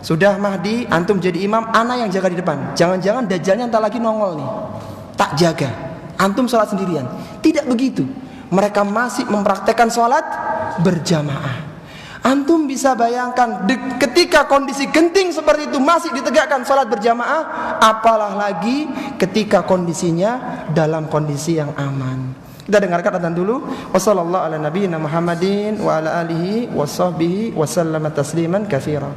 sudah Mahdi, antum jadi imam, ana yang jaga di depan. Jangan-jangan Dajjalnya entar lagi nongol nih, tak jaga, antum sholat sendirian. Tidak begitu, mereka masih mempraktekkan sholat berjamaah. Antum bisa bayangkan ketika kondisi genting seperti itu masih ditegakkan sholat berjamaah, apalah lagi ketika kondisinya dalam kondisi yang aman. Kita dengarkan adzan dulu. Wassallallahu ala nabiyyina Muhammadin wa ala alihi washabbihi wasallama tasliman katsira.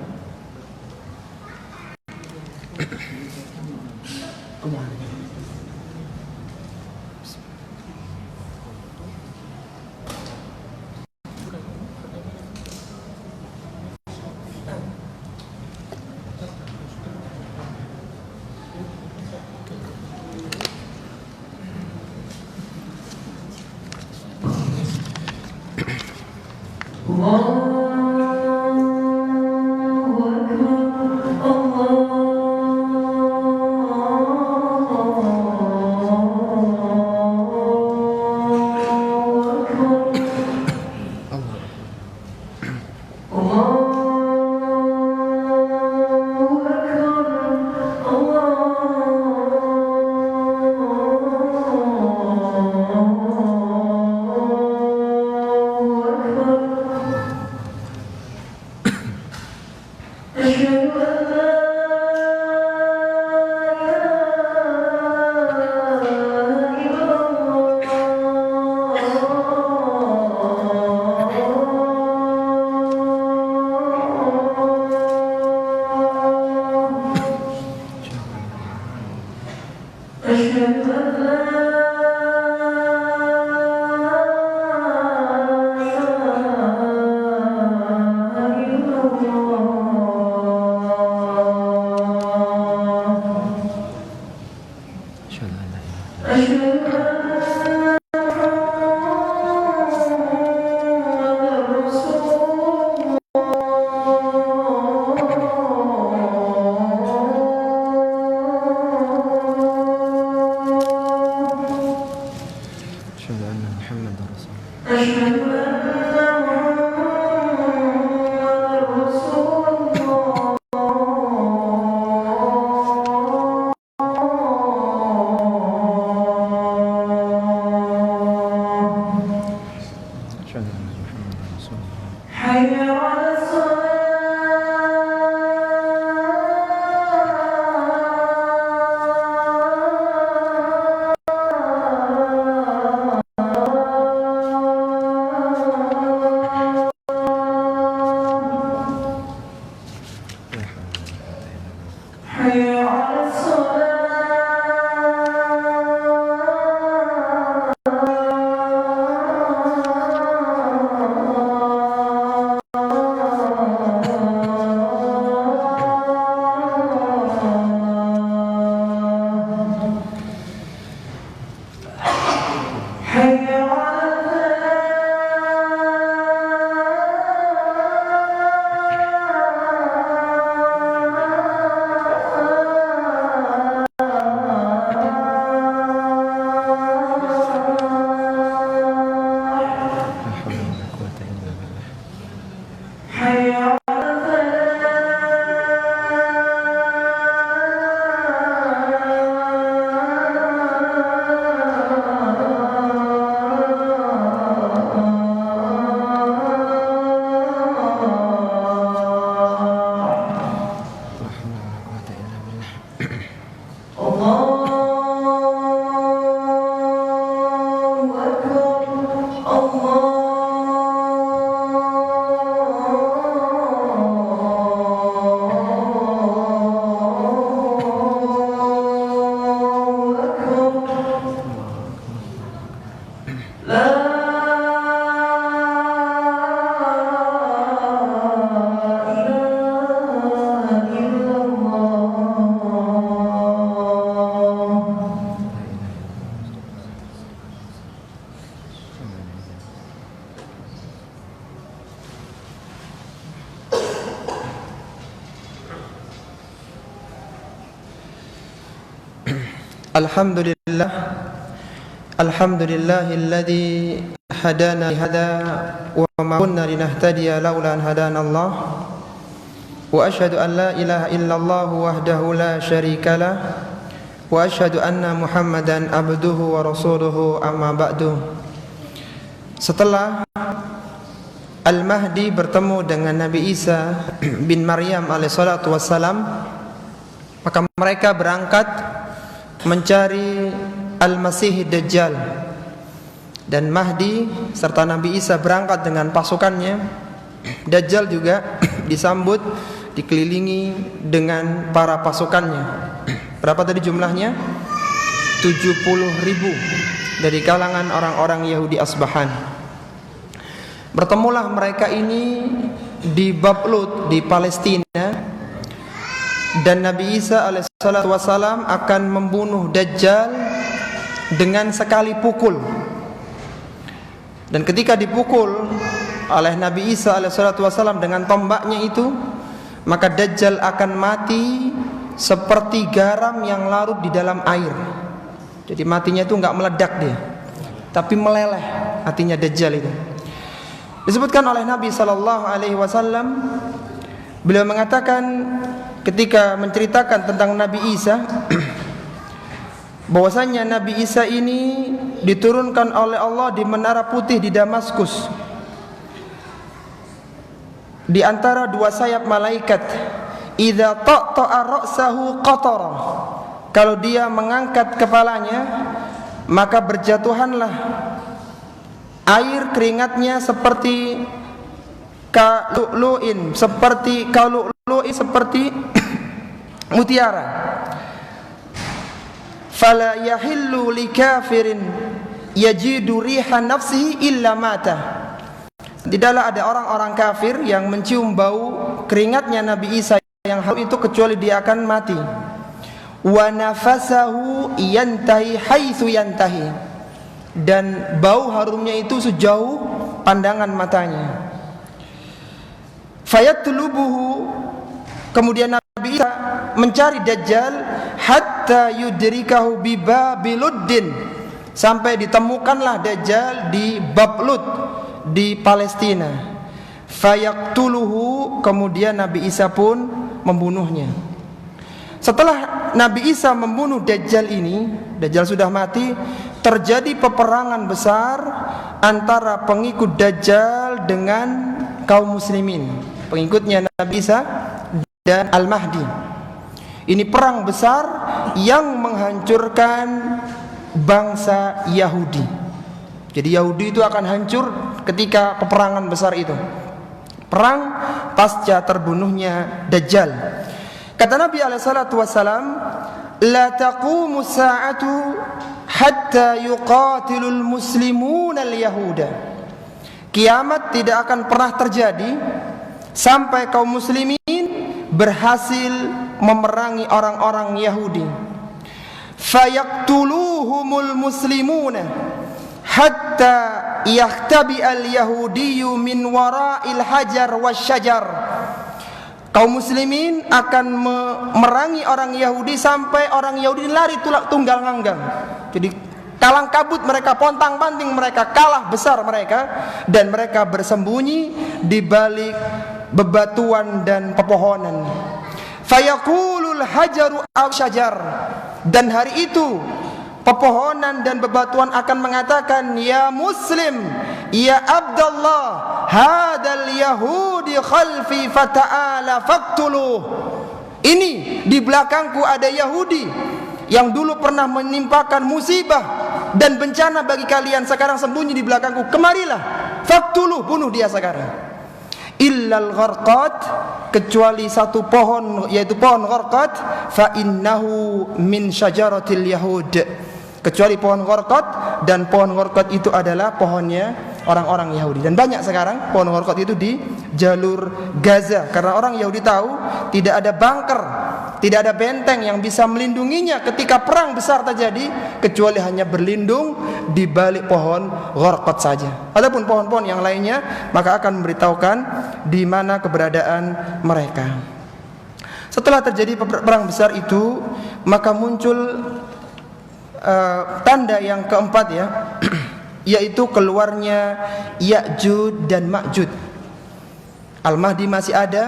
Alhamdulillah, alhamdulillahilladzi hadana lihada wa ma kunna linahtadiya laula an hadana Allah, wa asyhadu an la ilaha illallah wahdahu la syarikalah, wa asyhadu anna Muhammadan abduhu wa rasuluhu, amma ba'du. Setelah Al-Mahdi bertemu dengan Nabi Isa bin Maryam alaihissalatu wassalam, maka mereka berangkat mencari Al-Masih Dajjal, dan Mahdi serta Nabi Isa berangkat dengan pasukannya. Dajjal juga disambut, dikelilingi dengan para pasukannya. Berapa tadi jumlahnya? 70.000 dari kalangan orang-orang Yahudi Asbahan. Bertemulah mereka ini di Bablut di Palestina, dan Nabi Isa alaihissalatu wassalam akan membunuh Dajjal dengan sekali pukul. Dan ketika dipukul oleh Nabi Isa alaihissalatu wassalam dengan tombaknya itu, maka Dajjal akan mati seperti garam yang larut di dalam air. Jadi matinya itu enggak meledak dia, tapi meleleh matinya Dajjal itu. Disebutkan oleh Nabi SAW, beliau mengatakan ketika menceritakan tentang Nabi Isa, bahwasanya Nabi Isa ini diturunkan oleh Allah di Menara Putih di Damaskus, di antara dua sayap malaikat. Idza taqta'a ra'sahu qatara, kalau dia mengangkat kepalanya, maka berjatuhanlah air keringatnya seperti kalu'lu'in, seperti kalu'lu'in, seperti mutiara. Fala yahillu likafirin yajidu riha nafsihi illa mata. Tidaklah ada orang-orang kafir yang mencium bau keringatnya Nabi Isa yang harum itu kecuali dia akan mati. Wa nafasahu yantahi haitsu yantahi, dan bau harumnya itu sejauh pandangan matanya. Fayatlubuhu, kemudian Nabi Isa mencari Dajjal hatta yudrikahu bi Babiluddin, sampai ditemukanlah Dajjal di Bablut di Palestina. Fayaktuluhu, kemudian Nabi Isa pun membunuhnya. Setelah Nabi Isa membunuh Dajjal ini, Dajjal sudah mati, terjadi peperangan besar antara pengikut Dajjal dengan kaum muslimin, pengikutnya Nabi Isa dan Al-Mahdi. Ini perang besar yang menghancurkan bangsa Yahudi. Jadi Yahudi itu akan hancur ketika peperangan besar itu, perang pasca terbunuhnya Dajjal. Kata Nabi SAW, la taqumu sa'atu hatta yuqatilul muslimuna al-yahuda. Kiamat tidak akan pernah terjadi sampai kaum muslimin berhasil memerangi orang-orang Yahudi. Fayaqtuluhumul muslimuna hatta yahtabi al-yahudiyyu min wara'il hajar wasyajar. Kaum muslimin akan memerangi orang Yahudi sampai orang Yahudi lari tunggal nganggang. Jadi kalang kabut mereka, pontang-panting mereka, kalah besar mereka, dan mereka bersembunyi di balik bebatuan dan pepohonan. Fayaqulul hajaru aw syajar, dan hari itu pepohonan dan bebatuan akan mengatakan, ya muslim, ya Abdullah, hadal yahudi khalfi fata'ala faqtuluh. Ini di belakangku ada Yahudi yang dulu pernah menimpakan musibah dan bencana bagi kalian, sekarang sembunyi di belakangku, kemarilah, faqtuluh, bunuh dia sekarang. Illal gharqat, kecuali satu pohon, yaitu pohon gharqat, fa innahu min syajaratil yahud, kecuali pohon gharqat, dan pohon gharqat itu adalah pohonnya orang-orang Yahudi. Dan banyak sekarang pohon gharqat itu di jalur Gaza, karena orang Yahudi tahu tidak ada bunker, tidak ada benteng yang bisa melindunginya ketika perang besar terjadi, kecuali hanya berlindung di balik pohon gharqat saja. Adapun pohon-pohon yang lainnya maka akan memberitahukan di mana keberadaan mereka. Setelah terjadi perang besar itu, maka muncul tanda yang keempat, ya, yaitu keluarnya Ya'juj dan Ma'juj. Al-Mahdi masih ada,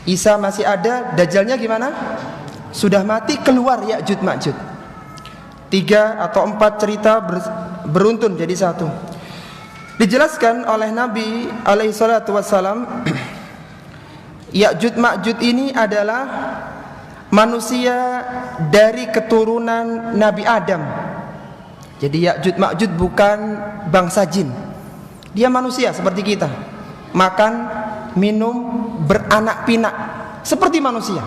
Isa masih ada, Dajjalnya gimana? Sudah mati, keluar Ya'juj Ma'juj. 3 atau 4 cerita beruntun jadi satu. Dijelaskan oleh Nabi alaihi salatu wassalam, Ya'juj Ma'juj ini adalah manusia dari keturunan Nabi Adam. Jadi Ya'juj Ma'juj bukan bangsa jin, dia manusia seperti kita, makan, minum, beranak pinak seperti manusia.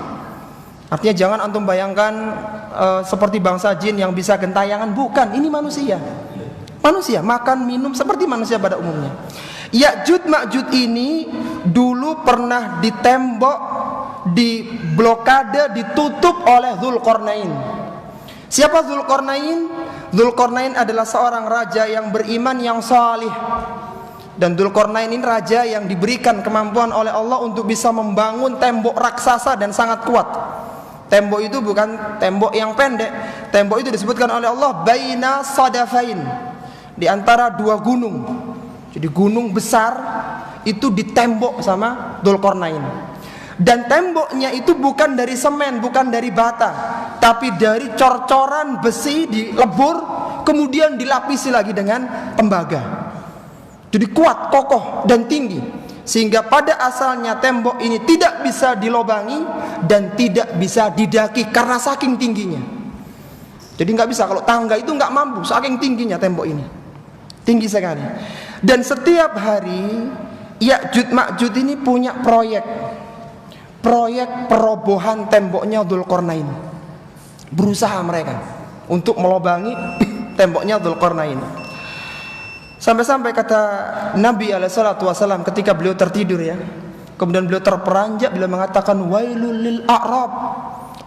Artinya jangan antum bayangkan seperti bangsa jin yang bisa gentayangan, bukan, ini manusia. Manusia makan minum seperti manusia pada umumnya. Ya'juj Ma'juj ini dulu pernah ditembok, diblokade, ditutup oleh Dzulqarnain. Siapa Dzulqarnain? Dzulqarnain adalah seorang raja yang beriman, yang salih. Dan Dzulqarnain ini raja yang diberikan kemampuan oleh Allah untuk bisa membangun tembok raksasa dan sangat kuat. Tembok itu bukan tembok yang pendek. Tembok itu disebutkan oleh Allah baina sadafain, di antara dua gunung. Jadi gunung besar itu ditembok sama Dzulqarnain. Dan temboknya itu bukan dari semen, bukan dari bata, tapi dari cor-coran besi dilebur, kemudian dilapisi lagi dengan tembaga. Jadi kuat, kokoh, dan tinggi, sehingga pada asalnya tembok ini tidak bisa dilobangi dan tidak bisa didaki karena saking tingginya. Jadi nggak bisa, kalau tangga itu nggak mampu, saking tingginya tembok ini, tinggi sekali. Dan setiap hari Ya'juj Ma'juj ini punya proyek perobohan temboknya Dzulqarnain. Berusaha mereka untuk melobangi temboknya Dzulqarnain. Sampai-sampai kata Nabi SAW ketika beliau tertidur, ya, kemudian beliau terperanjak, beliau mengatakan wailul lil a'rab,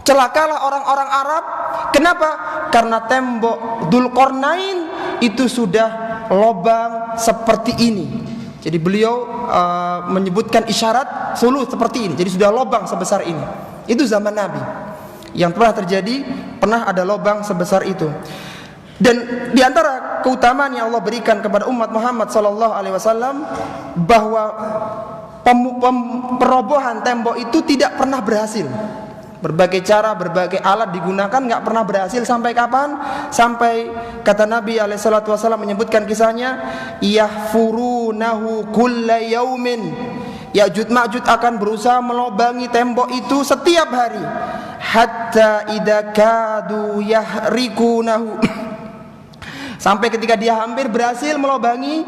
celakalah orang-orang Arab. Kenapa? Karena tembok Dzulqarnain itu sudah lobang seperti ini. Jadi beliau menyebutkan isyarat suluh seperti ini. Jadi sudah lobang sebesar ini. Itu zaman Nabi. Yang pernah terjadi, pernah ada lobang sebesar itu. Dan di antara keutamaan yang Allah berikan kepada umat Muhammad SAW, bahwa perobohan tembok itu tidak pernah berhasil. Berbagai cara, berbagai alat digunakan, nggak pernah berhasil. Sampai kapan? Sampai kata Nabi SAW menyebutkan kisahnya, yahfurunahu kulla yaumin. Ya'juj Ma'juj akan berusaha melobangi tembok itu setiap hari, hatta idza kadu yahrikunahu. Sampai ketika dia hampir berhasil melobangi,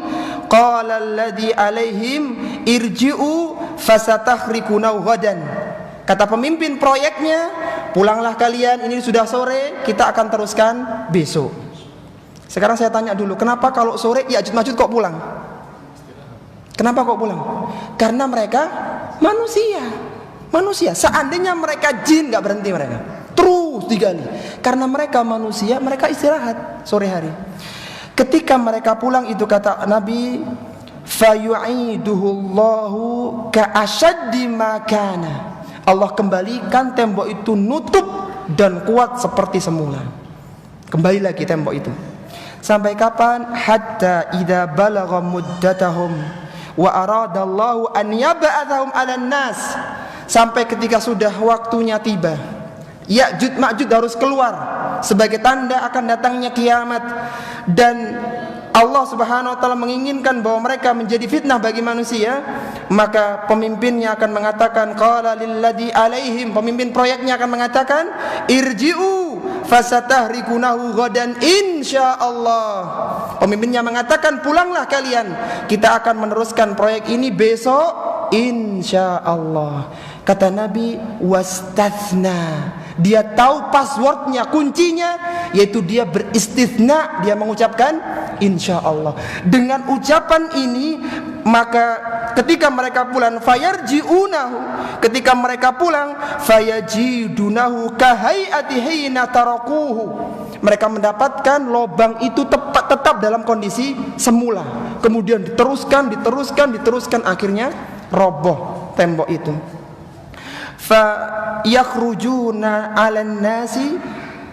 qala alladzi alaihim irji'u fasatahrikunahu ghadan. Kata pemimpin proyeknya, pulanglah kalian, ini sudah sore, kita akan teruskan besok. Sekarang saya tanya dulu, kenapa kalau sore Ya'juj Ma'juj kok pulang? Kenapa kok pulang? Karena mereka manusia. Seandainya mereka jin, gak berhenti mereka, terus digali. Karena mereka manusia, mereka istirahat sore hari. Ketika mereka pulang itu kata Nabi, fayu'iduhullahu ka'ashaddi ma kana. Allah kembalikan tembok itu nutup dan kuat seperti semula. Kembali lagi tembok itu. Sampai kapan? Hatta idza balagha muddatahum wa aradallahu an yab'athahum 'alan nas. Sampai ketika sudah waktunya tiba, Ya'juj Ma'juj harus keluar sebagai tanda akan datangnya kiamat, dan Allah Subhanahu wa taala menginginkan bahwa mereka menjadi fitnah bagi manusia. Maka pemimpinnya akan mengatakan, qala lilladzi alaihim, pemimpin proyeknya akan mengatakan, irji'u fasatahrikunahu ghadan insyaallah. Pemimpinnya mengatakan, pulanglah kalian, kita akan meneruskan proyek ini besok insyaallah. Kata Nabi, wastathna, dia tahu passwordnya, kuncinya, yaitu dia beristithna, dia mengucapkan insyaallah. Dengan ucapan ini, maka ketika mereka pulang, fayarji'unahu, ketika mereka pulang, fayajidunahu kahayati hina tarakuhu, mereka mendapatkan lubang itu tetap dalam kondisi semula. Kemudian diteruskan, akhirnya roboh tembok itu. Fa yakhrujuna 'alan nasi,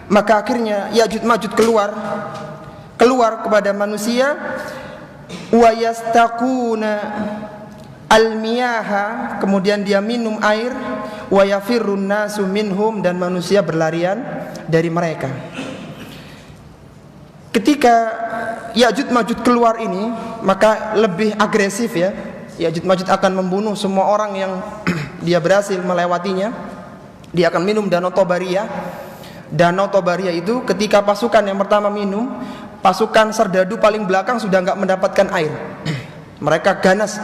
maka akhirnya Ya'juj Ma'juj keluar kepada manusia, wa yastaquna al-miyaha, kemudian dia minum air, wa yafirrun nasu minhum, dan manusia berlarian dari mereka. Ketika Ya'juj Ma'juj keluar ini, maka lebih agresif ya. Ya'juj Ma'juj akan membunuh semua orang yang dia berhasil melewatinya. Dia akan minum Danau Tobariyah. Danau Tobariyah itu ketika pasukan yang pertama minum, pasukan serdadu paling belakang sudah enggak mendapatkan air. Mereka ganas.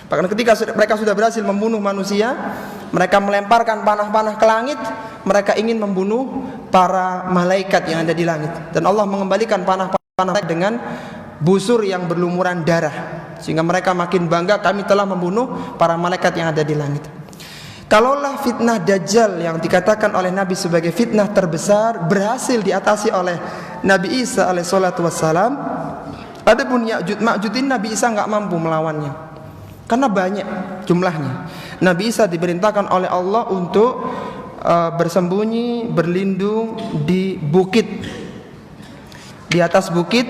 Bahkan ketika mereka sudah berhasil membunuh manusia, mereka melemparkan panah-panah ke langit. Mereka ingin membunuh para malaikat yang ada di langit, dan Allah mengembalikan panah-panah dengan busur yang berlumuran darah, sehingga mereka makin bangga, kami telah membunuh para malaikat yang ada di langit. Kalaulah fitnah Dajjal yang dikatakan oleh Nabi sebagai fitnah terbesar berhasil diatasi oleh Nabi Isa alaihissalatu wassalam, adapun Ya'juj Ma'juj ini Nabi Isa enggak mampu melawannya karena banyak jumlahnya. Nabi Isa diperintahkan oleh Allah untuk bersembunyi, berlindung di bukit, di atas bukit,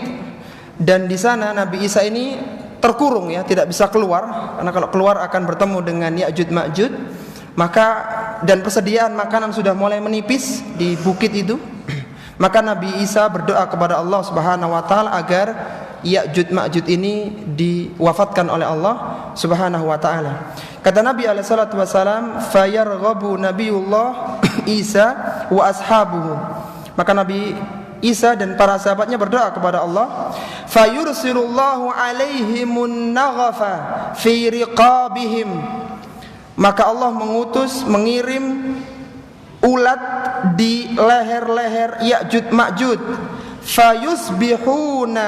dan di sana Nabi Isa ini terkurung ya, tidak bisa keluar, karena kalau keluar akan bertemu dengan Ya'juj Ma'juj. Maka dan persediaan makanan sudah mulai menipis di bukit itu. Maka Nabi Isa berdoa kepada Allah Subhanahu wa taala agar Ya'juj Ma'juj ini diwafatkan oleh Allah Subhanahu wa taala. Kata Nabi alaihi salatu wasalam, fayarghabu nabiyullah Isa wa ashabuhu. Maka Nabi Isa dan para sahabatnya berdoa kepada Allah, fayursilullahu alaihimun naghafa fi riqabihim. Maka Allah mengirim ulat di leher-leher Ya'juj Ma'juj, fayusbihuna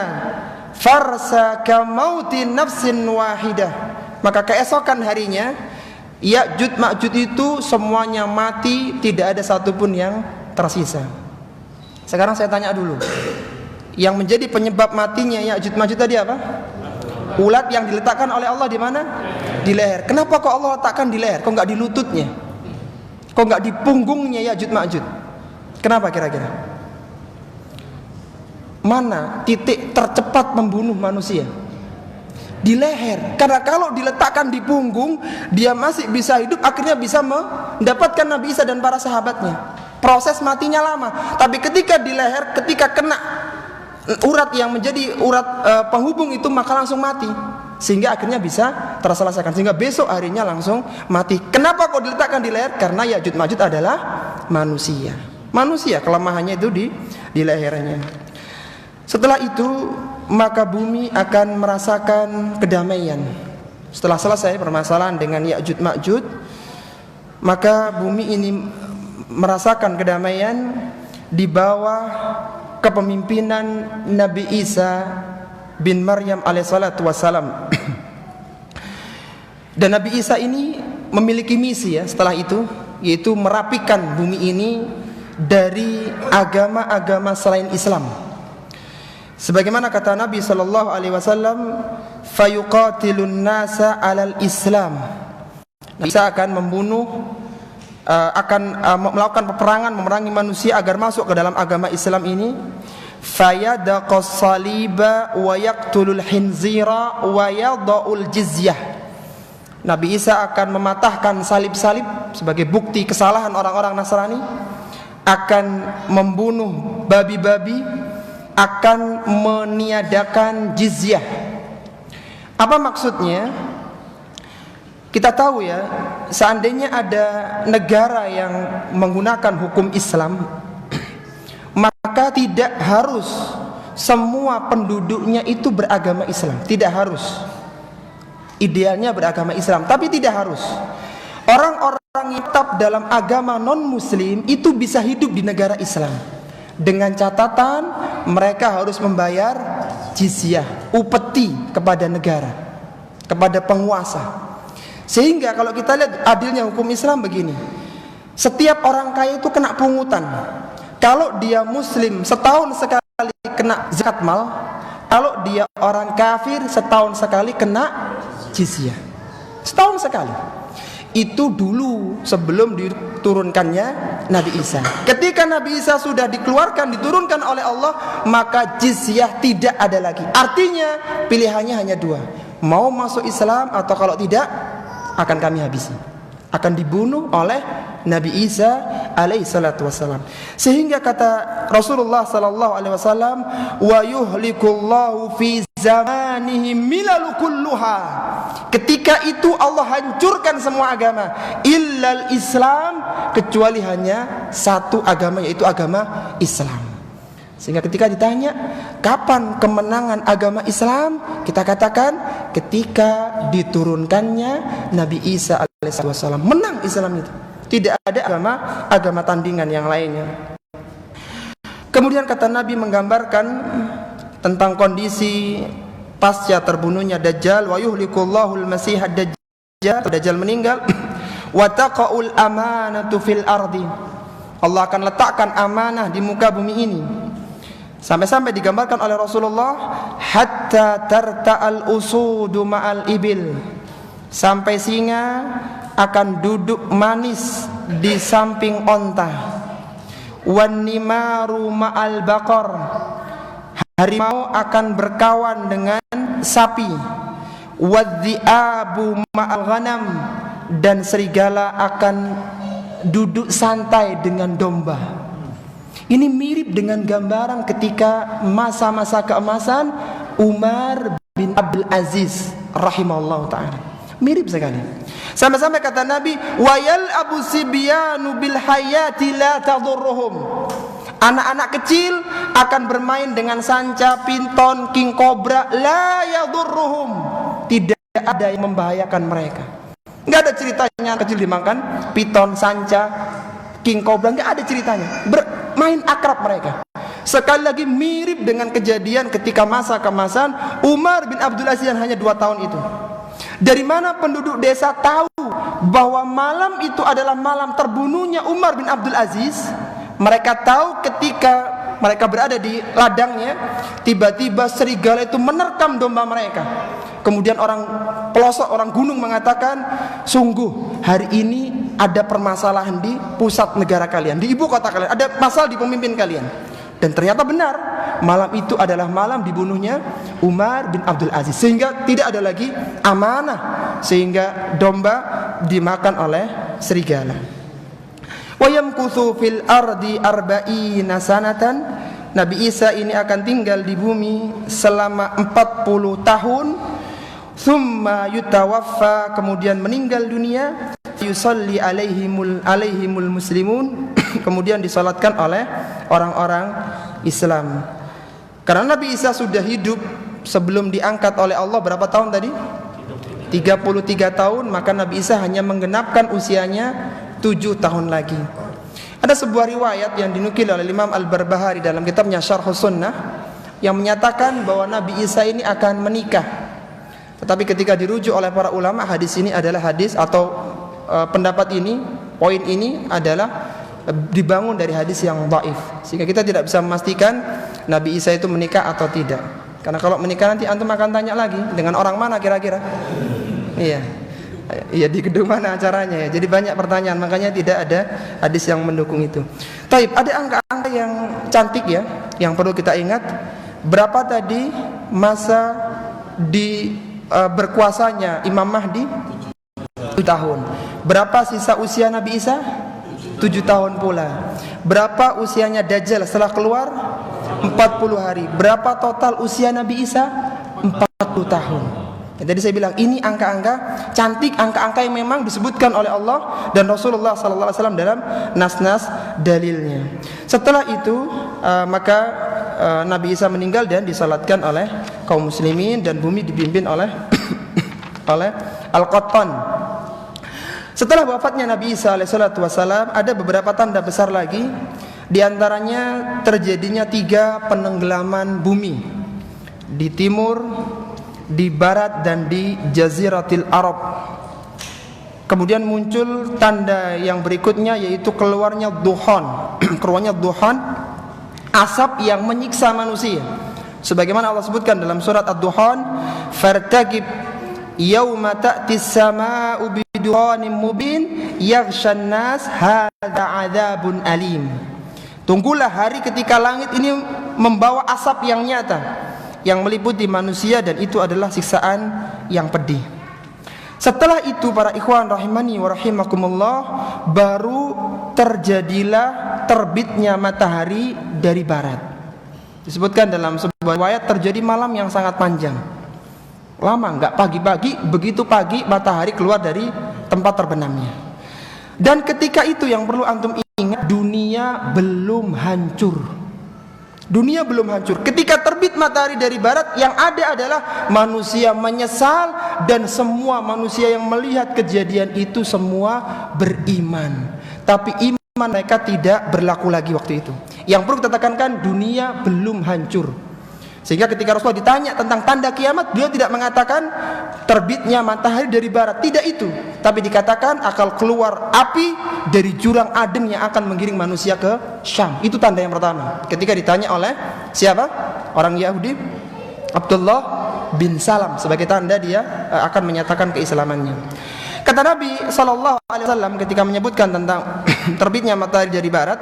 farsa kamauti nafsin wahidah. Maka keesokan harinya Ya'juj Ma'juj itu semuanya mati, tidak ada satupun yang tersisa. Sekarang saya tanya dulu, yang menjadi penyebab matinya Ya'juj Ma'juj tadi apa? Ulat yang diletakkan oleh Allah di mana? Di leher. Kenapa kok Allah letakkan di leher? Kok enggak di lututnya? Kok enggak di punggungnya Ya'juj Ma'juj? Kenapa kira-kira? Mana titik tercepat membunuh manusia? Di leher. Karena kalau diletakkan di punggung, dia masih bisa hidup, akhirnya bisa mendapatkan Nabi Isa dan para sahabatnya. Proses matinya lama. Tapi ketika di leher, ketika kena urat yang menjadi urat penghubung itu, maka langsung mati. Sehingga akhirnya bisa terselesaikan. Sehingga besok harinya langsung mati. Kenapa kok diletakkan di leher? Karena Ya'juj Ma'juj adalah manusia. Manusia, kelemahannya itu di lehernya. Setelah itu, maka bumi akan merasakan kedamaian. Setelah selesai permasalahan dengan Ya'juj Ma'juj, maka bumi ini merasakan kedamaian di bawah kepemimpinan Nabi Isa bin Maryam alaihissalatu wassalam. Dan Nabi Isa ini memiliki misi ya setelah itu, yaitu merapikan bumi ini dari agama-agama selain Islam. Sebagaimana kata Nabi sallallahu alaihi wasallam, fayuqatilun nasa 'alal Islam. Nabi Isa akan membunuh, melakukan peperangan, memerangi manusia agar masuk ke dalam agama Islam ini. Fayadaqas saliba wa yaqtulul khinzira wa yada'ul jizyah. Nabi Isa akan mematahkan salib-salib sebagai bukti kesalahan orang-orang Nasrani, akan membunuh babi-babi, akan meniadakan jizyah. Apa maksudnya? Kita tahu ya, seandainya ada negara yang menggunakan hukum Islam, maka tidak harus semua penduduknya itu beragama Islam. Tidak harus. Idealnya beragama Islam, tapi tidak harus. Orang-orang yang tetap dalam agama non-muslim itu bisa hidup di negara Islam, dengan catatan mereka harus membayar jizyah, upeti kepada negara, kepada penguasa. Sehingga kalau kita lihat adilnya hukum Islam begini, setiap orang kaya itu kena pungutan. Kalau dia muslim setahun sekali kena zakat mal, kalau dia orang kafir setahun sekali kena jizyah. Setahun sekali. Itu dulu sebelum diturunkannya Nabi Isa. Ketika Nabi Isa sudah dikeluarkan, diturunkan oleh Allah, maka jizyah tidak ada lagi. Artinya pilihannya hanya dua, mau masuk Islam atau kalau tidak akan kami habisi, akan dibunuh oleh Nabi Isa alaihi salatu wassalam. Sehingga kata Rasulullah sallallahu alaihi wasallam, wa yuhlikullahu fi zamanihi milalu kulluha. Ketika itu Allah hancurkan semua agama, illal Islam, kecuali hanya satu agama, yaitu agama Islam. Sehingga ketika ditanya kapan kemenangan agama Islam, kita katakan ketika diturunkannya Nabi Isa alaihissalam. Menang Islam itu. Tidak ada agama tandingan yang lainnya. Kemudian kata Nabi menggambarkan tentang kondisi pasca terbunuhnya Dajjal, wa yuhlikullahul masih ad-dajjal, Dajjal meninggal, wa taqaul amanatu fil ardi. Allah akan letakkan amanah di muka bumi ini. Sampai-sampai digambarkan oleh Rasulullah, hatta tarta'al usudu ma'al ibil, sampai singa akan duduk manis di samping onta, wan nimaru ma'al baqar, harimau akan berkawan dengan sapi, wadhi'abu ma'al ghanam, dan serigala akan duduk santai dengan domba. Ini mirip dengan gambaran ketika masa-masa keemasan Umar bin Abdul Aziz rahimahullah ta'ala. Mirip sekali. Sampai-sampai kata Nabi, wayal abu sibyanu bil hayati la tadurruhum. Anak-anak kecil akan bermain dengan sanca, pinton, king cobra, la yadurruhum. Tidak ada yang membahayakan mereka. Enggak ada ceritanya kecil dimakan piton, sanca, king cobra, enggak ada ceritanya. Bermain akrab mereka. Sekali lagi mirip dengan kejadian ketika masa keemasan Umar bin Abdul Aziz yang hanya 2 tahun itu. Dari mana penduduk desa tahu bahwa malam itu adalah malam terbunuhnya Umar bin Abdul Aziz? Mereka tahu ketika mereka berada di ladangnya, tiba-tiba serigala itu menerkam domba mereka. Kemudian orang pelosok, orang gunung mengatakan, sungguh hari ini ada permasalahan di pusat negara kalian, di ibu kota kalian, ada masalah di pemimpin kalian. Dan ternyata benar, malam itu adalah malam dibunuhnya Umar bin Abdul Aziz, sehingga tidak ada lagi amanah, sehingga domba dimakan oleh serigala. Wa yamkuthu fil ardi arba'ina sanatan. Nabi Isa ini akan tinggal di bumi selama 40 tahun. Thumma yutawaffa, kemudian meninggal dunia. Yusalli alaihimul muslimun, kemudian disalatkan oleh orang-orang Islam. Karena Nabi Isa sudah hidup sebelum diangkat oleh Allah berapa tahun tadi? 33 tahun, maka Nabi Isa hanya menggenapkan usianya 7 tahun lagi. Ada sebuah riwayat yang dinukil oleh Imam Al-Barbahari dalam kitabnya Syarhus Sunnah yang menyatakan bahwa Nabi Isa ini akan menikah. Tetapi ketika dirujuk oleh para ulama, hadis ini adalah hadis atau pendapat ini, poin ini adalah dibangun dari hadis yang dhaif, sehingga kita tidak bisa memastikan Nabi Isa itu menikah atau tidak. Karena kalau menikah nanti antum akan tanya lagi, dengan orang mana kira-kira? Iya, di gedung mana acaranya ya. Jadi banyak pertanyaan, makanya tidak ada hadis yang mendukung itu. Taib, ada angka-angka yang cantik ya, yang perlu kita ingat. Berapa tadi masa di berkuasanya Imam Mahdi? 7 tahun. Berapa sisa usia Nabi Isa? 7 tahun pula. Berapa usianya Dajjal setelah keluar? 40 hari. Berapa total usia Nabi Isa? 40 tahun. Jadi saya bilang ini angka-angka cantik, angka-angka yang memang disebutkan oleh Allah dan Rasulullah SAW dalam nas-nas dalilnya. Setelah itu maka Nabi Isa meninggal dan disalatkan oleh kaum muslimin, dan bumi dipimpin oleh Al-Qattan. Setelah wafatnya Nabi Isa alaihissalam, ada beberapa tanda besar lagi. Di antaranya terjadinya 3 penenggelaman bumi di timur, di barat, dan di Jaziratil Arab. Kemudian muncul tanda yang berikutnya, yaitu keluarnya duhan, asap yang menyiksa manusia. Sebagaimana Allah sebutkan dalam surat Ad-Duhan, "Fartaqib yauma ta'tis samaa'u bidukhanin mubin yaghshan nas hadza 'adzabun alim." Tunggulah hari ketika langit ini membawa asap yang nyata yang meliputi manusia, dan itu adalah siksaan yang pedih. Setelah itu para ikhwan rahimani wa rahimakumullah, baru terjadilah terbitnya matahari dari barat. Disebutkan dalam sebuah riwayat terjadi malam yang sangat panjang. Lama, enggak pagi-pagi, begitu pagi matahari keluar dari tempat terbenamnya. Dan ketika itu yang perlu antum ingat, dunia belum hancur. Dunia belum hancur. Ketika terbit matahari dari barat, yang ada adalah manusia menyesal, dan semua manusia yang melihat kejadian itu semua beriman. Tapi iman mereka tidak berlaku lagi waktu itu. Yang perlu kita tekankan, dunia belum hancur. Sehingga ketika Rasulullah ditanya tentang tanda kiamat, beliau tidak mengatakan terbitnya matahari dari barat, tidak itu. Tapi dikatakan akan keluar api dari jurang Aden yang akan menggiring manusia ke Syam. Itu tanda yang pertama. Ketika ditanya oleh siapa? Orang Yahudi, Abdullah bin Salam, sebagai tanda dia akan menyatakan keislamannya. Kata Nabi SAW ketika menyebutkan tentang terbitnya matahari dari barat,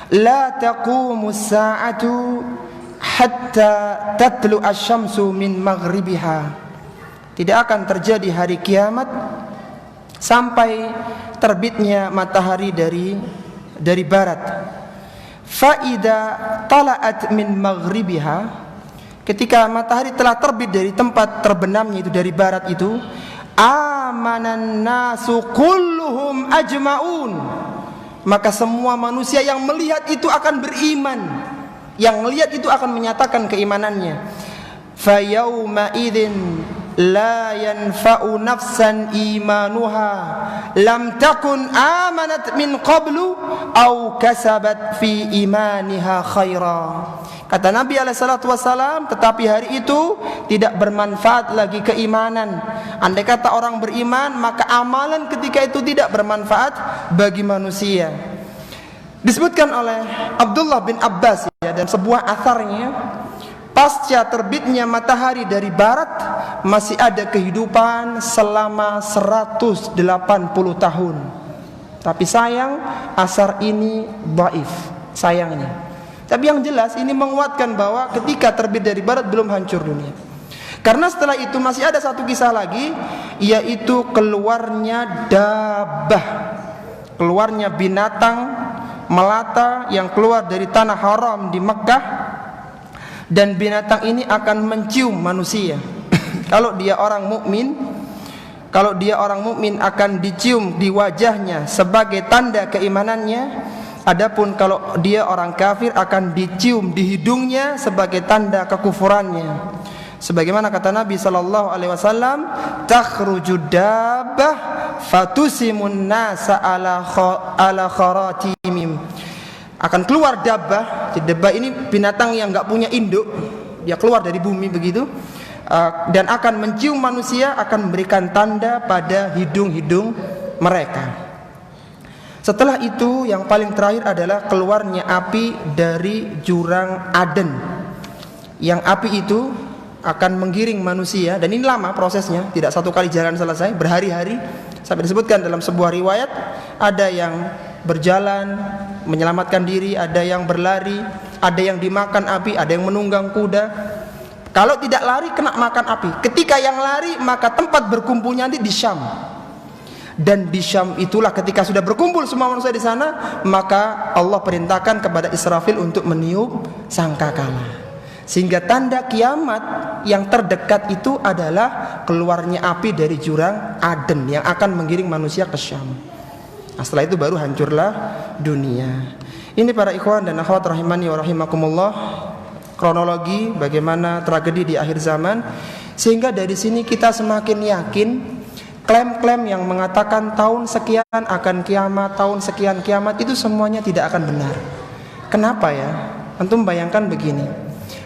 "La taqumus sa'atu hatta tatlu asy-syamsu min maghribiha." Tidak akan terjadi hari kiamat sampai terbitnya matahari dari barat. Fa idza tala'at min maghribiha, ketika matahari telah terbit dari tempat terbenamnya itu dari barat itu, amanan nasu kulluhum ajmaun, maka semua manusia yang melihat itu akan beriman. Yang melihat itu akan menyatakan keimanannya. Fa yauma idzin la yanfa'u nafsan imanuha lam takun amanat min qablu aw kasabat fi imaniha khaira. Kata Nabi SAW, tetapi hari itu tidak bermanfaat lagi keimanan. Andai kata orang beriman, maka amalan ketika itu tidak bermanfaat bagi manusia. Disebutkan oleh Abdullah bin Abbas ya, dan sebuah atharnya, pasca terbitnya matahari dari barat masih ada kehidupan selama 180 tahun. Tapi sayang, asar ini dhaif. Sayangnya Tapi yang jelas ini menguatkan bahwa ketika terbit dari barat belum hancur dunia. Karena setelah itu masih ada satu kisah lagi, yaitu keluarnya dabbah, keluarnya binatang melata yang keluar dari tanah haram di Mekkah, dan binatang ini akan mencium manusia. Kalau dia orang mukmin akan dicium di wajahnya sebagai tanda keimanannya. Adapun kalau dia orang kafir akan dicium di hidungnya sebagai tanda kekufurannya. Sebagaimana kata Nabi sallallahu alaihi wasallam, takhruju dabbah fatusimun nasa ala kharatimim. Akan keluar dabbah. Dabbah ini binatang yang enggak punya induk, dia keluar dari bumi begitu, dan akan mencium manusia, akan memberikan tanda pada hidung-hidung mereka. Setelah itu yang paling terakhir adalah keluarnya api dari jurang Aden. Yang api itu akan menggiring manusia, dan ini lama prosesnya, tidak satu kali jalan selesai, berhari-hari. Sampai disebutkan dalam sebuah riwayat, ada yang berjalan menyelamatkan diri, ada yang berlari, ada yang dimakan api, ada yang menunggang kuda. Kalau tidak lari kena makan api. Ketika yang lari maka tempat berkumpulnya nanti di Syam. Dan di Syam itulah ketika sudah berkumpul semua manusia di sana, maka Allah perintahkan kepada Israfil untuk meniup sangkakala. Sehingga tanda kiamat yang terdekat itu adalah keluarnya api dari jurang Aden yang akan menggiring manusia ke Syam. Nah, setelah itu baru hancurlah dunia. Ini para ikhwan dan akhwat rahimani wa rahimakumullah, kronologi bagaimana tragedi di akhir zaman. Sehingga dari sini kita semakin yakin klaim-klaim yang mengatakan tahun sekian akan kiamat, tahun sekian kiamat, itu semuanya tidak akan benar. Kenapa ya? Antum bayangkan begini.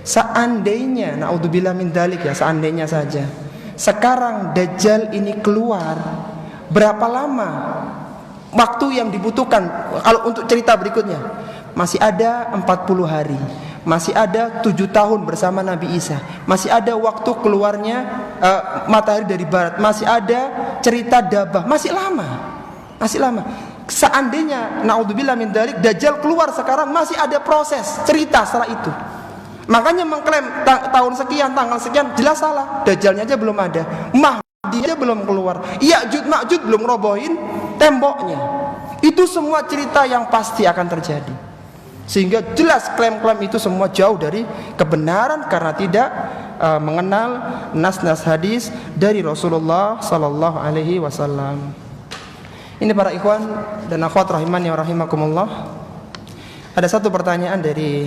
Seandainya, naudzubillah min dzalik ya, seandainya saja sekarang Dajjal ini keluar, berapa lama waktu yang dibutuhkan? Kalau untuk cerita berikutnya, masih ada 40 hari, masih ada 7 tahun bersama Nabi Isa, masih ada waktu keluarnya matahari dari barat, masih ada cerita Dabbah, masih lama. Seandainya naudzubillah min dzalik Dajjal keluar sekarang, masih ada proses cerita setelah itu. Makanya mengklaim tahun sekian, tanggal sekian, jelas salah. Dajjalnya aja belum ada, Mahdi aja belum keluar, Ya'juj Ma'juj belum robohin temboknya. Itu semua cerita yang pasti akan terjadi. Sehingga jelas klaim-klaim itu semua jauh dari kebenaran karena tidak mengenal nas-nas hadis dari Rasulullah sallallahu alaihi wasallam. Ini para ikhwan dan akhwat rahimani wa rahimakumullah. Ada satu pertanyaan dari